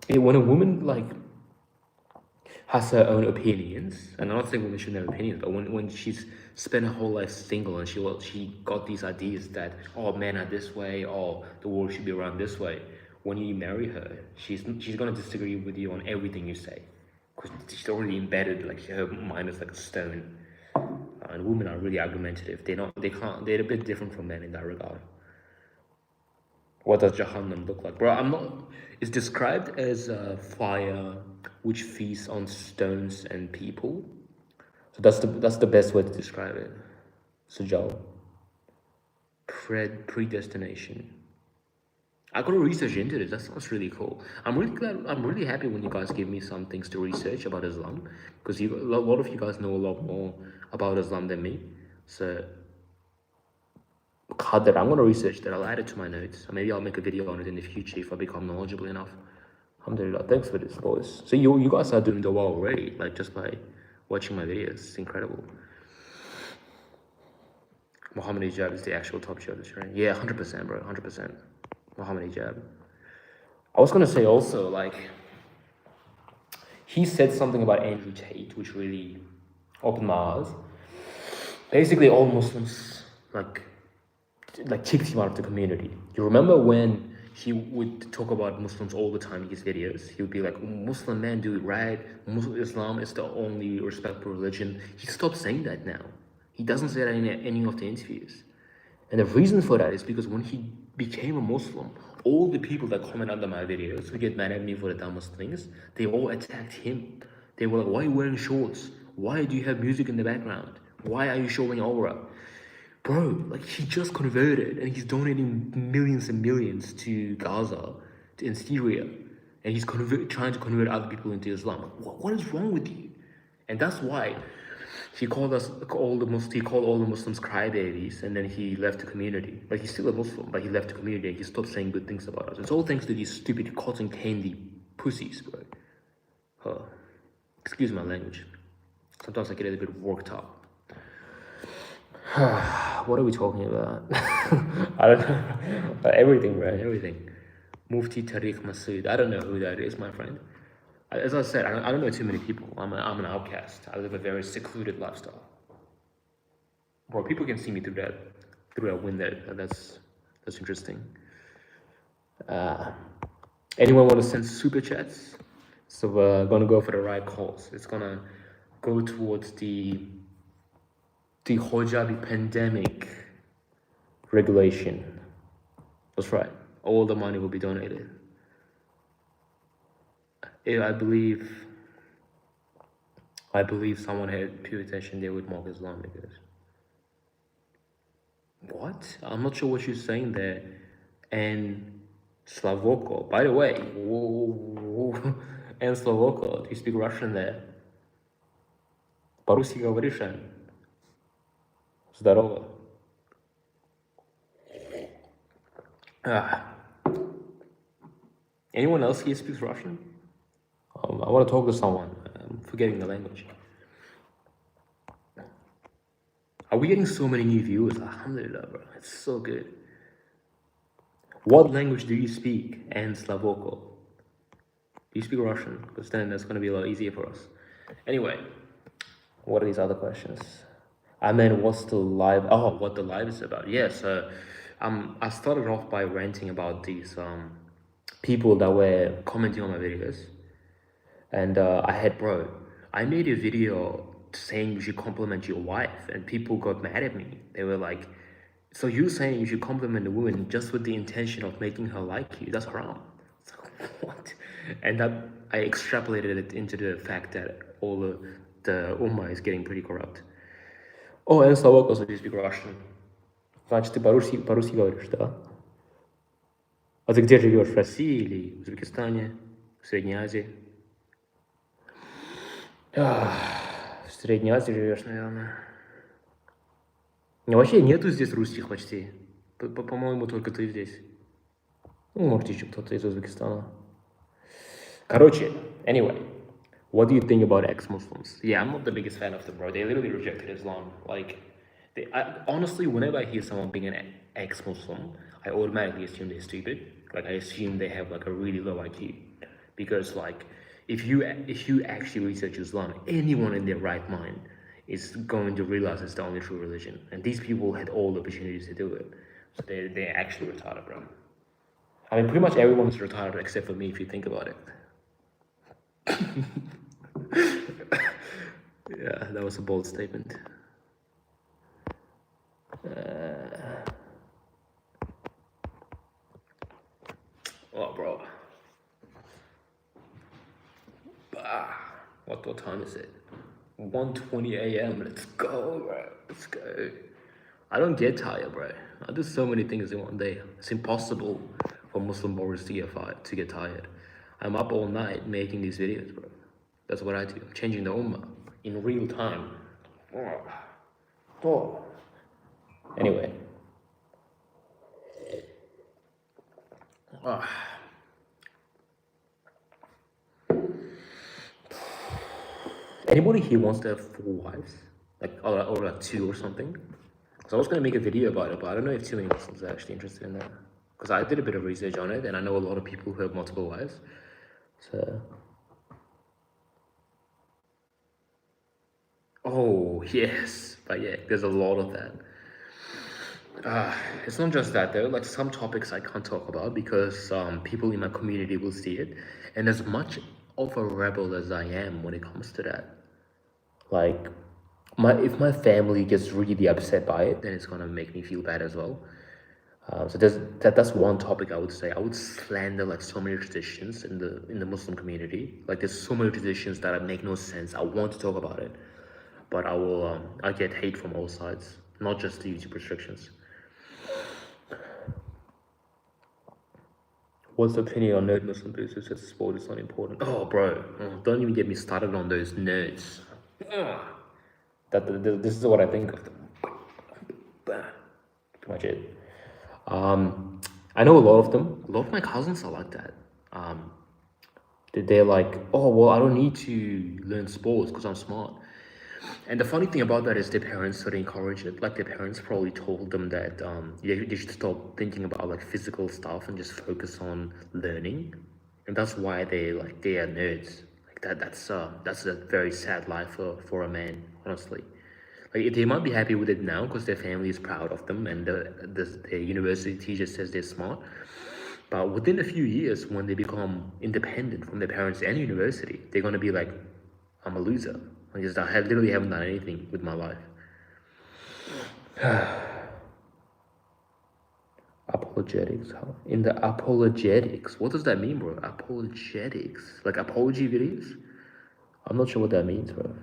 S1: When a woman like has her own opinions, and I'm not saying women shouldn't have opinions, but when she's spent her whole life single and she got these ideas that men are this way, the world should be around this way. When you marry her, she's gonna disagree with you on everything you say, because she's already embedded. Like her mind is like a stone. And women are really argumentative. They're a bit different from men in that regard. What does Jahannam look like? Bro, it's described as a fire which feasts on stones and people. So that's the best way to describe it. Sujal. Predestination. I gotta research into this. That sounds really cool. I'm really happy when you guys give me some things to research about Islam, because a lot of you guys know a lot more about Islam than me. So Qadr, I'm gonna research that. I'll add it to my notes. Maybe I'll make a video on it in the future if I become knowledgeable enough. Alhamdulillah. Thanks for this, boys. So you guys are doing the well already, like just by watching my videos. It's incredible. Muhammad Hijab is the actual top show this year. Yeah, 100%, bro. 100%. Muhammad Hijab. I was gonna say also, like, he said something about Andrew Tate, which really opened my eyes. Basically, all Muslims like kicked him out of the community. You remember when he would talk about Muslims all the time in his videos? He would be like, Muslim men do it right. Islam is the only respectable religion. He stopped saying that now. He doesn't say that in any of the interviews. And the reason for that is because when he became a Muslim, all the people that comment under my videos, who get mad at me for the dumbest things, they all attacked him. They were like, why are you wearing shorts? Why do you have music in the background? Why are you showing aura? Bro, like, he just converted and he's donating millions and millions to Gaza, in Syria, and he's trying to convert other people into Islam. What is wrong with you? And that's why he called all the Muslims crybabies, and then he left the community. Like, he's still a Muslim, but he left the community and he stopped saying good things about us. It's all thanks to these stupid cotton candy pussies, bro. Excuse my language. sometimes I get a little bit worked up. What are we talking about? I don't know. Everything, right? Everything. Mufti Tariq Masood. I don't know who that is, my friend. As I said, I don't know too many people. I'm an outcast. I live a very secluded lifestyle. Bro, people can see me through that window. That's interesting. Anyone want to send super chats? So we're gonna go for the right cause. It's gonna go towards the Hijabi pandemic regulation. That's right. All the money will be donated. I believe someone had pure attention there with Mark Islam because what? I'm not sure what you're saying there. And Slavoko. By the way, and Slavoko, do you speak Russian there? По-русски говоришь? Здорово. Anyone else here speaks Russian? I want to talk to someone. I'm forgetting the language. Are we getting so many new viewers? Alhamdulillah, bro. It's so good. What language do you speak? And Slavoko. Do you speak Russian? Because then that's going to be a lot easier for us. Anyway, what are these other questions? I mean, what's the live? Oh, what the live is about? Yes. I started off by ranting about these people that were commenting on my videos. And I made a video saying you should compliment your wife, and people got mad at me. They were like, so you're saying you should compliment a woman just with the intention of making her like you? That's haram. It's like, what? And I extrapolated it into the fact that all the Ummah is getting pretty corrupt. Oh, and Slovak also speak Russian. Значит, ты по-русски говоришь, да? А ты где живешь? В России или в Узбекистане? В Средней Азии? В Средней Азии живешь, наверное. Вообще нету здесь русских почти. По-моему, только ты здесь. Ну, может, еще кто-то из Узбекистана. Короче, anyway, what do you think about ex-Muslims? Yeah, I'm not the biggest fan of them, bro. They literally rejected Islam. Like, honestly, whenever I hear someone being an ex-Muslim, I automatically assume they're stupid. Like, I assume they have like a really low IQ. Because like, if you actually research Islam, anyone in their right mind is going to realize it's the only true religion. And these people had all the opportunities to do it. So they're actually retarded, bro. I mean, pretty much everyone's retarded except for me if you think about it. Yeah, that was a bold statement. Oh, bro. What time is it? 1:20 a.m. Let's go, bro. Let's go. I don't get tired, bro. I do so many things in one day. It's impossible for Muslim boys to get tired. I'm up all night making these videos, bro. That's what I do. I'm changing the ummah in real time. Oh. Anyway. Anybody here wants to have 4 wives? Or like 2 or something? Because I was going to make a video about it, but I don't know if too many Muslims are actually interested in that. Because I did a bit of research on it, and I know a lot of people who have multiple wives. So... Oh, yes. But yeah, there's a lot of that. It's not just that, though. Like, some topics I can't talk about because people in my community will see it. And as much of a rebel as I am when it comes to that, like, if my family gets really upset by it, then it's gonna make me feel bad as well. So that's one topic I would say. I would slander like so many traditions in the Muslim community. Like, there's so many traditions that make no sense. I want to talk about it, but I get hate from all sides, not just the YouTube restrictions. What's the opinion on nerd Muslim boots who says sport is not important? Oh, bro, don't even get me started on those nerds. This is what I think of them. Pretty much it. I know a lot of them. A lot of my cousins are like that. They're like, oh, well, I don't need to learn sports because I'm smart. And the funny thing about that is their parents sort of encourage it. Like their parents probably told them that they should stop thinking about like physical stuff and just focus on learning. And that's why they are nerds. Like that's a very sad life for a man, honestly. Like they might be happy with it now because their family is proud of them and the university teacher says they're smart. But within a few years, when they become independent from their parents and university, they're gonna be like, I'm a loser. I just literally haven't done anything with my life. Apologetics. In the apologetics, what does that mean, bro? Apologetics, like apology videos? I'm not sure what that means, bro.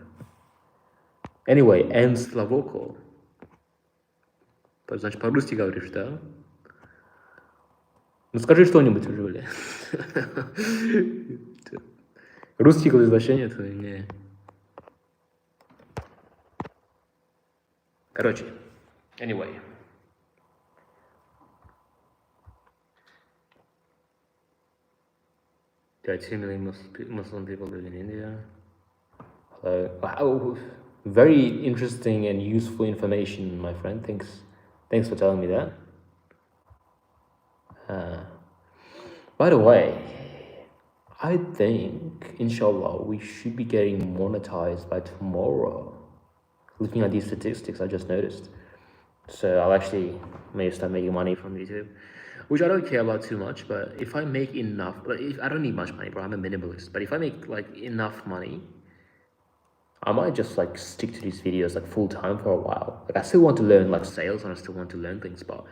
S1: Anyway, N Slavoko. Значит, по-русски говоришь, да? Ну скажи что-нибудь уже, бля. Русский возвращение это не. Короче, anyway. There are 2 million Muslim people living in India. Hello. Wow. Very interesting and useful information, my friend. Thanks for telling me that. By the way, I think, inshallah, we should be getting monetized by tomorrow. Looking at these statistics, I just noticed. So I'll actually may start making money from YouTube, which I don't care about too much. But if I make enough, I don't need much money, bro. I'm a minimalist. But if I make like enough money, I might just like stick to these videos like full time for a while. Like I still want to learn like sales and I still want to learn things, but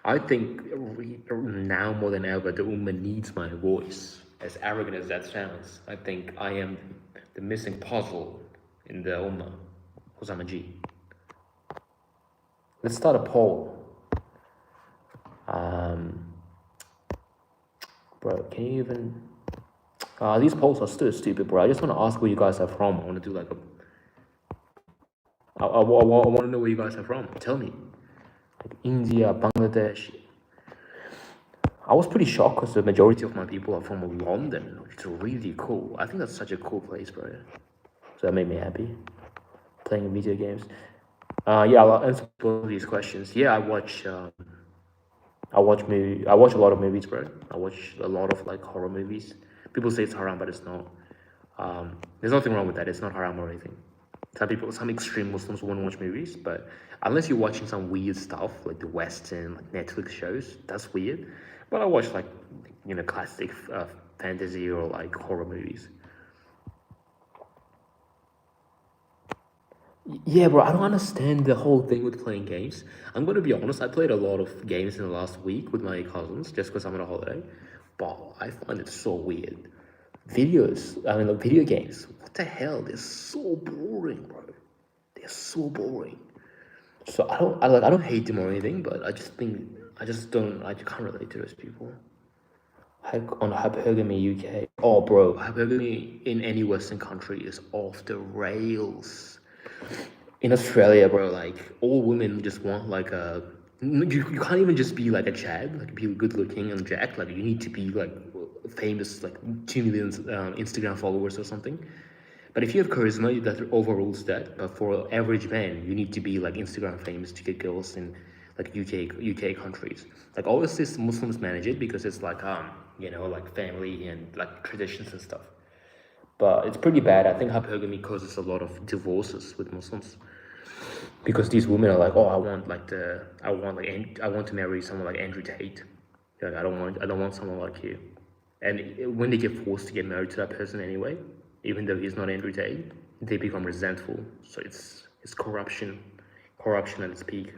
S1: I think now more than ever, the Ummah needs my voice. As arrogant as that sounds, I think I am the missing puzzle in the Ummah, because I'm a G. Let's start a poll. Bro, can you even... these polls are still stupid, bro. I just want to ask where you guys are from. I want to do like a... I want to know where you guys are from. Tell me. Like India, Bangladesh. I was pretty shocked because the majority of my people are from London, which is really cool. I think that's such a cool place, bro. So that made me happy. Playing video games. Yeah, I'll answer both of these questions. Yeah, I watch a lot of movies, bro. I watch a lot of like horror movies. People say it's haram, but it's not. There's nothing wrong with that. It's not haram or anything. Some extreme Muslims won't watch movies, but unless you're watching some weird stuff like the Western, like Netflix shows, that's weird. But I watch like, you know, classic fantasy or like horror movies. Yeah, bro, I don't understand the whole thing with playing games. I'm gonna be honest, I played a lot of games in the last week with my cousins just because I'm on a holiday, but I find it so weird. Video games, what the hell? They're so boring, bro. They're so boring. So I don't hate them or anything, but I can't relate to those people. On hypergamy UK. Oh, bro, hypergamy in any Western country is off the rails. In Australia, bro, like all women just want like you can't even just be like a Chad, like be good looking and jacked. Like you need to be like famous, like 2 million Instagram followers or something. But if you have charisma, that overrules that. But for average man, you need to be like Instagram famous to get girls in like UK countries. Like obviously Muslims manage it because it's like you know, like family and like traditions and stuff. But it's pretty bad. I think hypergamy causes a lot of divorces with Muslims because these women are like, oh, I want to marry someone like Andrew Tate. Like, I don't want someone like you. And when they get forced to get married to that person anyway, even though he's not Andrew Tate, they become resentful. So it's corruption at its peak.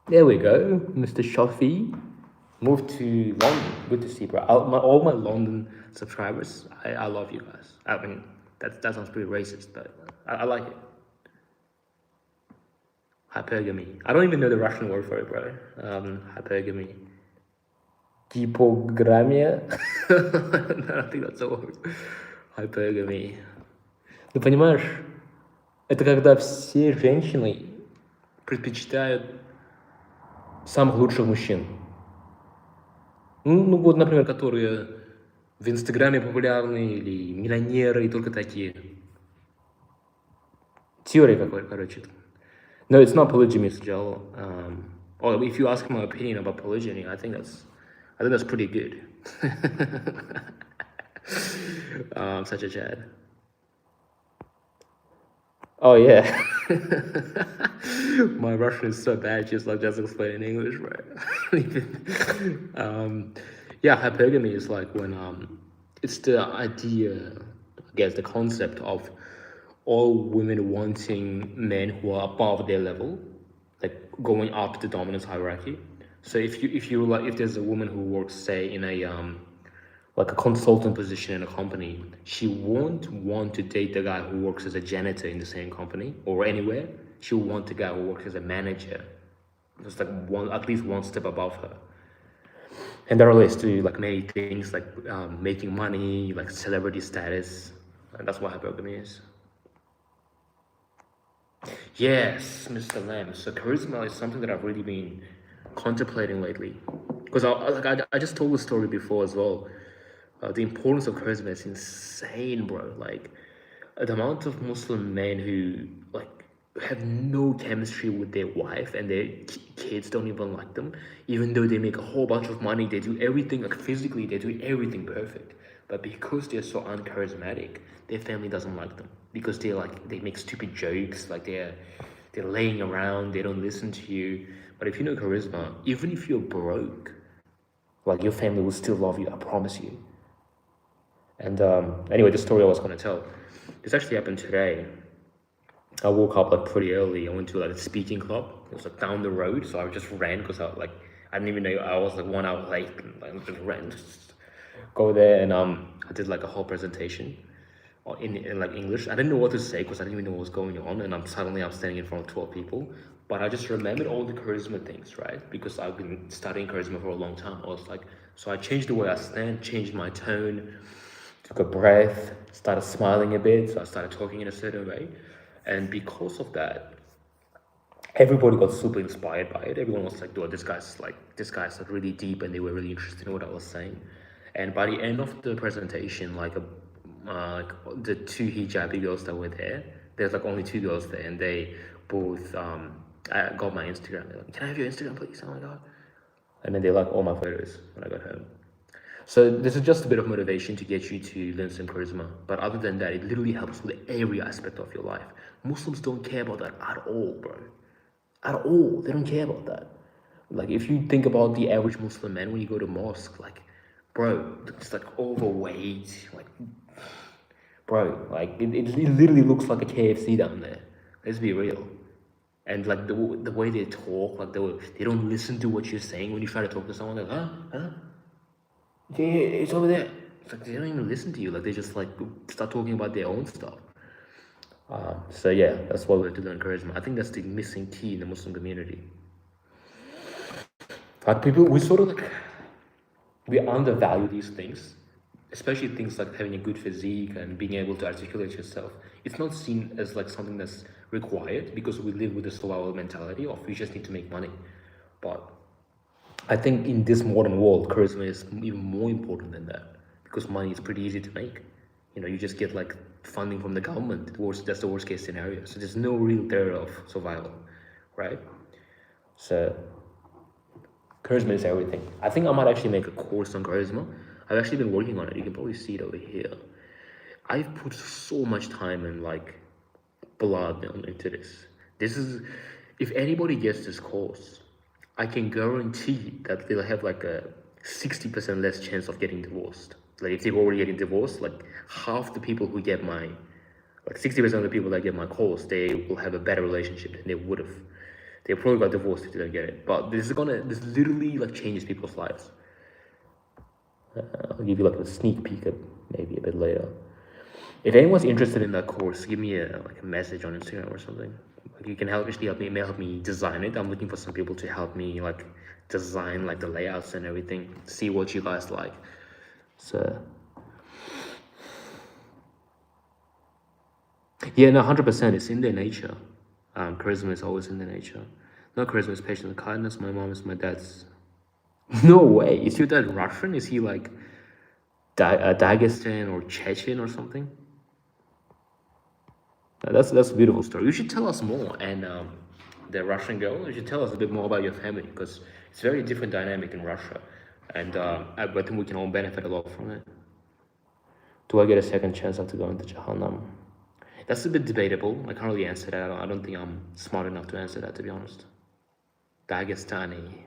S1: There we go, Mr. Shafi. Moved to London. Good to see, bro. All my London subscribers, I love you guys. I mean, that sounds pretty racist, but I like it. Hypergamy. I don't even know the Russian word for it, bro. Hypergamy. Гипограммия. I think that's a word. Hypergamy. Ты понимаешь, это когда все женщины предпочитают самых лучших мужчин. Ну вот, например, которые в Инстаграме популярны или миллионеры и только такие. Теория какой-то, короче. No, it's not polygyny, Mr. Joel. Or if you ask my opinion about polygyny, I think that's pretty good. Such a Chad. Oh yeah. My Russian is so bad, just explain in English, right? Yeah, hypergamy is like when it's the idea, I guess the concept of all women wanting men who are above their level, like going up the dominance hierarchy. So if there's a woman who works, say, in a like a consultant position in a company, she won't want to date the guy who works as a janitor in the same company or anywhere. She'll want the guy who works as a manager, just like at least one step above her. And that relates to like many things, like making money, like celebrity status, and that's what hypergamy is. Yes, Mr. Lam. So charisma is something that I've really been contemplating lately, because I just told the story before as well. The importance of charisma is insane, bro. Like the amount of Muslim men who like have no chemistry with their wife and their kids don't even like them, even though they make a whole bunch of money, they do everything, like physically they do everything perfect, but because they're so uncharismatic, their family doesn't like them because they make stupid jokes, like they're laying around, they don't listen to you. But if you know charisma, even if you're broke, like your family will still love you, I promise you. And anyway, the story I was going to tell, this actually happened today. I woke up like pretty early. I went to like a speaking club. It was like down the road, so I just ran because I didn't even know I was like 1 hour late. And I just ran, just go there, and I did like a whole presentation in like English. I didn't know what to say because I didn't even know what was going on, and I'm standing in front of 12 people. But I just remembered all the charisma things, right? Because I've been studying charisma for a long time. I was like, so I changed the way I stand, changed my tone, took a breath, started smiling a bit, so I started talking in a certain way. And because of that, everybody got super inspired by it. Everyone was like, dude, this guy's like really deep, and they were really interested in what I was saying. And by the end of the presentation, like the two hijabi girls that were there's like only 2 girls there, and they both I got my Instagram. They're like, can I have your Instagram, please? Oh my god. And then they like all my photos when I got home. So this is just a bit of motivation to get you to learn some charisma. But other than that, it literally helps with every aspect of your life. Muslims don't care about that at all, bro. At all. They don't care about that. Like if you think about the average Muslim man when you go to mosque, like, bro, it's like overweight, like, bro, like it literally looks like a KFC down there. Let's be real. And like the way they talk, like they don't listen to what you're saying when you try to talk to someone. Like, huh? Yeah, it's over there. It's like they don't even listen to you. Like they just like start talking about their own stuff. So yeah, that's why we have to learn charisma. I think that's the missing key in the Muslim community. Like people, we undervalue these things, especially things like having a good physique and being able to articulate yourself. It's not seen as like something that's required because we live with the survival mentality of we just need to make money. But I think in this modern world, charisma is even more important than that because money is pretty easy to make. You know, you just get like funding from the government. That's the worst case scenario. So there's no real threat of survival, right? So charisma is everything. I think I might actually make a course on charisma. I've actually been working on it. You can probably see it over here. I've put so much time and like blood into this. This is, if anybody gets this course, I can guarantee that they'll have like a 60% less chance of getting divorced. Like if they're already getting divorced, like half the people who get like 60% of the people that get my course, they will have a better relationship than they would have. They probably got divorced if they don't get it. But this literally like changes people's lives. I'll give you like a sneak peek maybe a bit later. If anyone's interested in that course, give me a message on Instagram or something. Like you can help me design it. I'm looking for some people to help me like design like the layouts and everything. See what you guys like. So yeah, no, 100%. It's in their nature. Charisma is always in their nature. No, charisma is patience and kindness. My mom is my dad's. No way. Is your dad Russian? Is he like Dagestan or Chechen or something? That's a beautiful story. You should tell us more. And the Russian girl, you should tell us a bit more about your family because it's very different dynamic in Russia, and I think we can all benefit a lot from it. Do I get a second chance after going to Jahannam? That's a bit debatable. I can't really answer that. I don't think I'm smart enough to answer that, to be honest. Dagestani.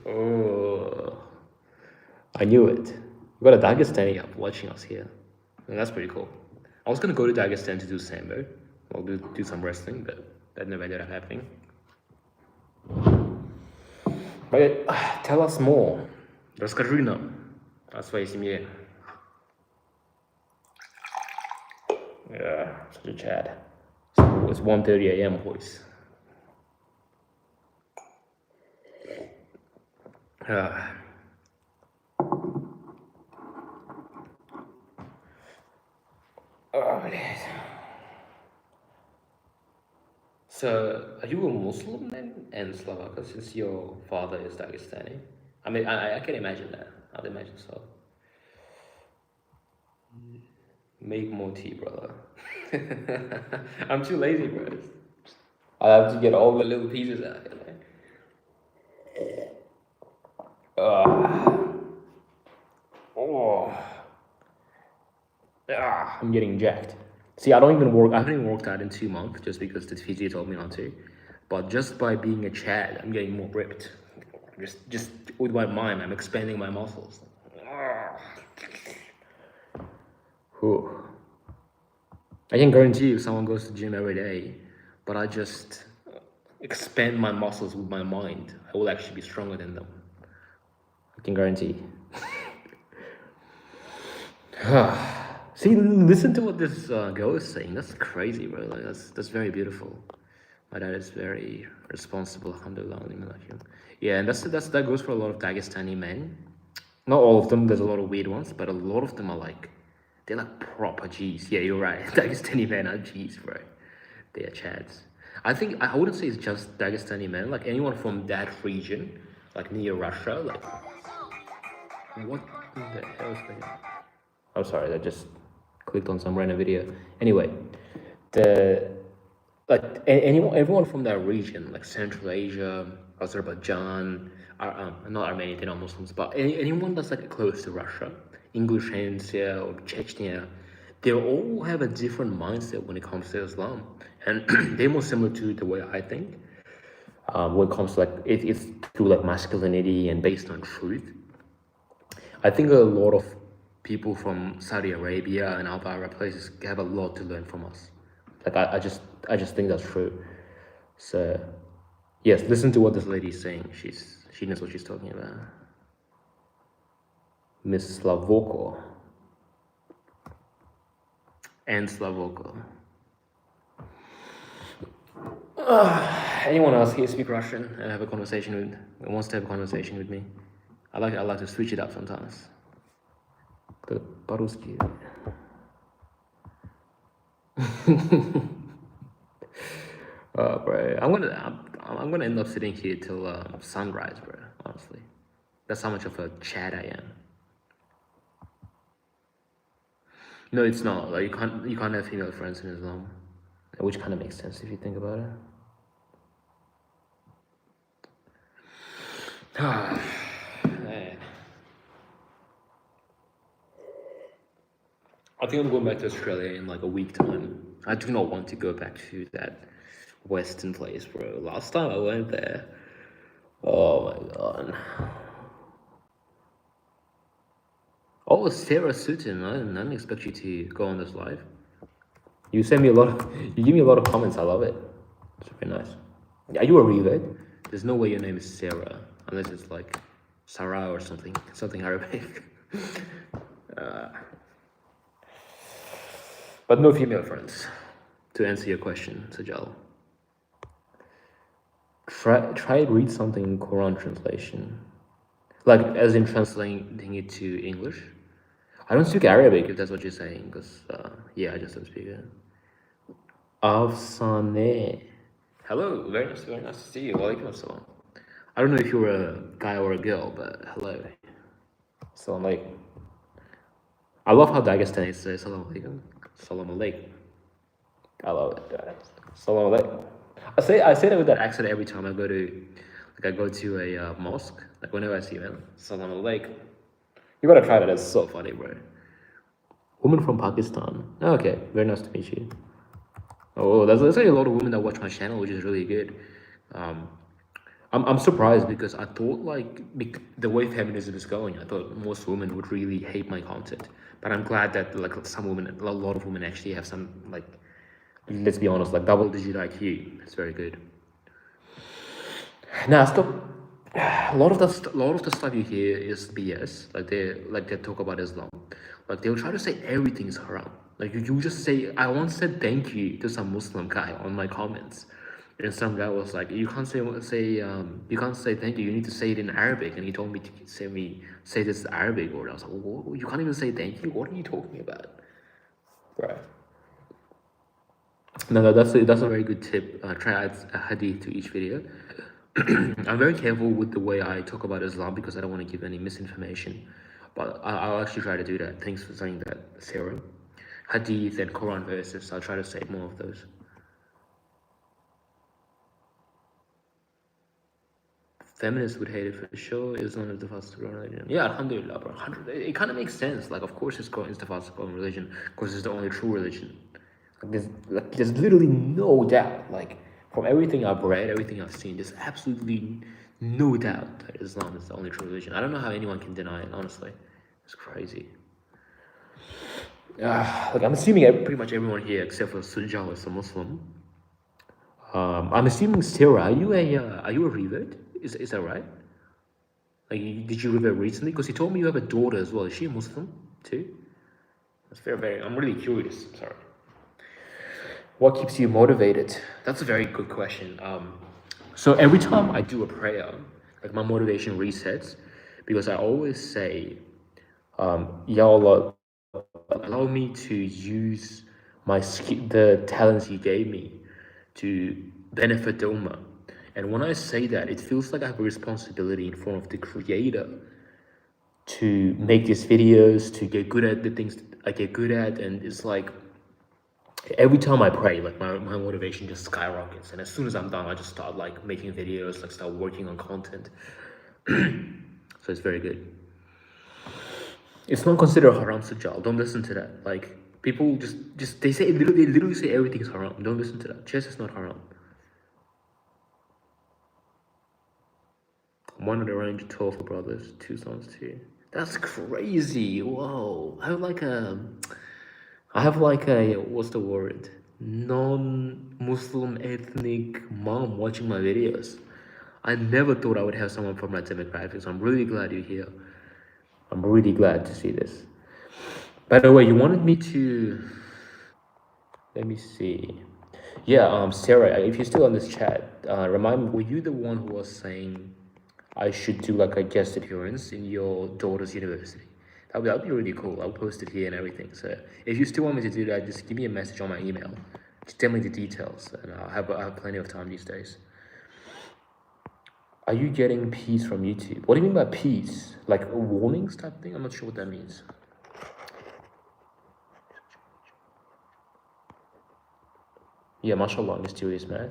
S1: Oh, I knew it. We got a Dagestani up watching us here. And that's pretty cool. I was gonna go to Dagestan to do sambo. I'll do some wrestling, but that never ended up happening. But tell us more. Расскажи нам о своей семье. Yeah, such a Chad. It's 1:30 a.m. boys. So, are you a Muslim then and Slovak since your father is Dagestani? I mean, I can imagine that. I'd imagine so. Make more tea, brother. I'm too lazy, bro. I have to get all the little pieces out. I'm getting jacked. See, I haven't even worked out in 2 months just because the physio told me not to. But just by being a Chad, I'm getting more ripped. Just with my mind, I'm expanding my muscles. Whew. I can guarantee you if someone goes to the gym every day, but I just expand my muscles with my mind, I will actually be stronger than them. I can guarantee. See, listen to what this girl is saying. That's crazy, bro. Like that's very beautiful. My dad is very responsible. Alhamdulillah. Yeah, and that goes for a lot of Dagestani men. Not all of them. There's a lot of weird ones, but a lot of them are like, they're like proper G's. Yeah, you're right. Dagestani men are G's, bro. They are Chads. I think I wouldn't say it's just Dagestani men. Like anyone from that region, like near Russia, like what the hell is that? I'm sorry, I just clicked on some random video. Anyway, everyone from that region, like Central Asia, Azerbaijan, not Armenia, they're not Muslims, but anyone that's like close to Russia, Ingushetia or Chechnya, they all have a different mindset when it comes to Islam, and they're more similar to the way I think. When it comes to like it's through like masculinity and based on truth. I think a lot of people from Saudi Arabia and other Arab places have a lot to learn from us. Like I just think that's true. So yes, listen to what this lady is saying. She knows what she's talking about. Miss Slavoko and Slavoko. Anyone else here speak Russian and have a conversation with wants to have a conversation with me? I like to switch it up sometimes. По-русски. Bro, I'm gonna end up sitting here till sunrise, bro. Honestly, that's how much of a Chad I am. No, it's not. Like you can't have female friends in Islam, which kind of makes sense if you think about it. Man. I think I'm going back to Australia in like a week time. I do not want to go back to that Western place, bro. Last time I went there, oh my god. Oh, Sarah Sutton, I didn't expect you to go on this live. You give me a lot of comments. I love it. It's very nice. Are you a revert? There's no way your name is Sarah unless it's like Sarah or something Arabic. But no female friends. To answer your question, Sajal. Try read something in Quran translation, like as in translating it to English. I don't speak Arabic if that's what you're saying, because yeah, I just don't speak it. Afsane. Hello, very nice to see you. Walaikum assalam. I don't know if you're a guy or a girl, but hello. So like, I love how Dagestani says salam alaikum. Salam alaikum. I love it, guys. Salam alaikum. I say that with that accent every time I go to, a mosque. Like whenever I see them, salam alaikum. You gotta try that. It's so funny, bro. Woman from Pakistan. Oh, okay, very nice to meet you. Oh, there's actually a lot of women that watch my channel, which is really good. Um, I'm surprised because I thought the way feminism is going, I thought most women would really hate my content. But I'm glad that some women, a lot of women actually have some let's be honest, double-digit IQ. It's very good. Now stop. A lot of the stuff you hear is BS. They talk about Islam. Like they'll try to say everything is haram. Like you just say. I once said thank you to some Muslim guy on my comments, and some guy was like, "You can't you can't say thank you. You need to say it in Arabic." And he told me to say this Arabic word. I was like, "Whoa, you can't even say thank you. What are you talking about?" Right. No, that's a very good tip. Try add a hadith to each video. I'm very careful with the way I talk about Islam because I don't want to give any misinformation. But I'll actually try to do that. Thanks for saying that, Sarah. Hadith and Quran verses, I'll try to say more of those. Feminists would hate it for sure. Islam is the fastest growing religion. Yeah, alhamdulillah, bro. It kind of makes sense. Like, of course, it's the fastest growing religion because it's the only true religion. There's literally no doubt. Like, from everything I've read, everything I've seen, there's absolutely no doubt that Islam is the only true religion. I don't know how anyone can deny it, honestly. It's crazy. I'm assuming pretty much everyone here except for Sunjal is a Muslim. I'm assuming Sarah, are you a revert? Is that right? Did you revert recently? Because you told me you have a daughter as well. Is she a Muslim too? That's very. I'm really curious. Sorry. What keeps you motivated? That's a very good question. So every time I do a prayer, my motivation resets because I always say, Ya Allah, allow me to use the talents you gave me to benefit the Ummah. And when I say that, it feels like I have a responsibility in front of the Creator to make these videos, to get good at the things I get good at. And it's like, every time I pray, my motivation just skyrockets. And as soon as I'm done, I just start making videos, start working on content. So it's very good. It's not considered haram sujal. Don't listen to that. People they literally say everything is haram. Don't listen to that. Chess is not haram. One of the range 12 brothers, 2 sons too. That's crazy. Whoa. I have a what's the word? Non-Muslim ethnic mom watching my videos. I never thought I would have someone from that demographic, so I'm really glad you're here. I'm really glad to see this. By the way, you wanted me to... Let me see. Yeah, Sarah, if you're still on this chat, remind me, were you the one who was saying I should do a guest appearance in your daughter's university? That'd be really cool. I'll post it here and everything. So if you still want me to do that, just give me a message on my email. Just tell me the details, and I have plenty of time these days. Are you getting peace from YouTube? What do you mean by peace? Like a warnings type thing? I'm not sure what that means. Yeah, mashallah, mysterious math.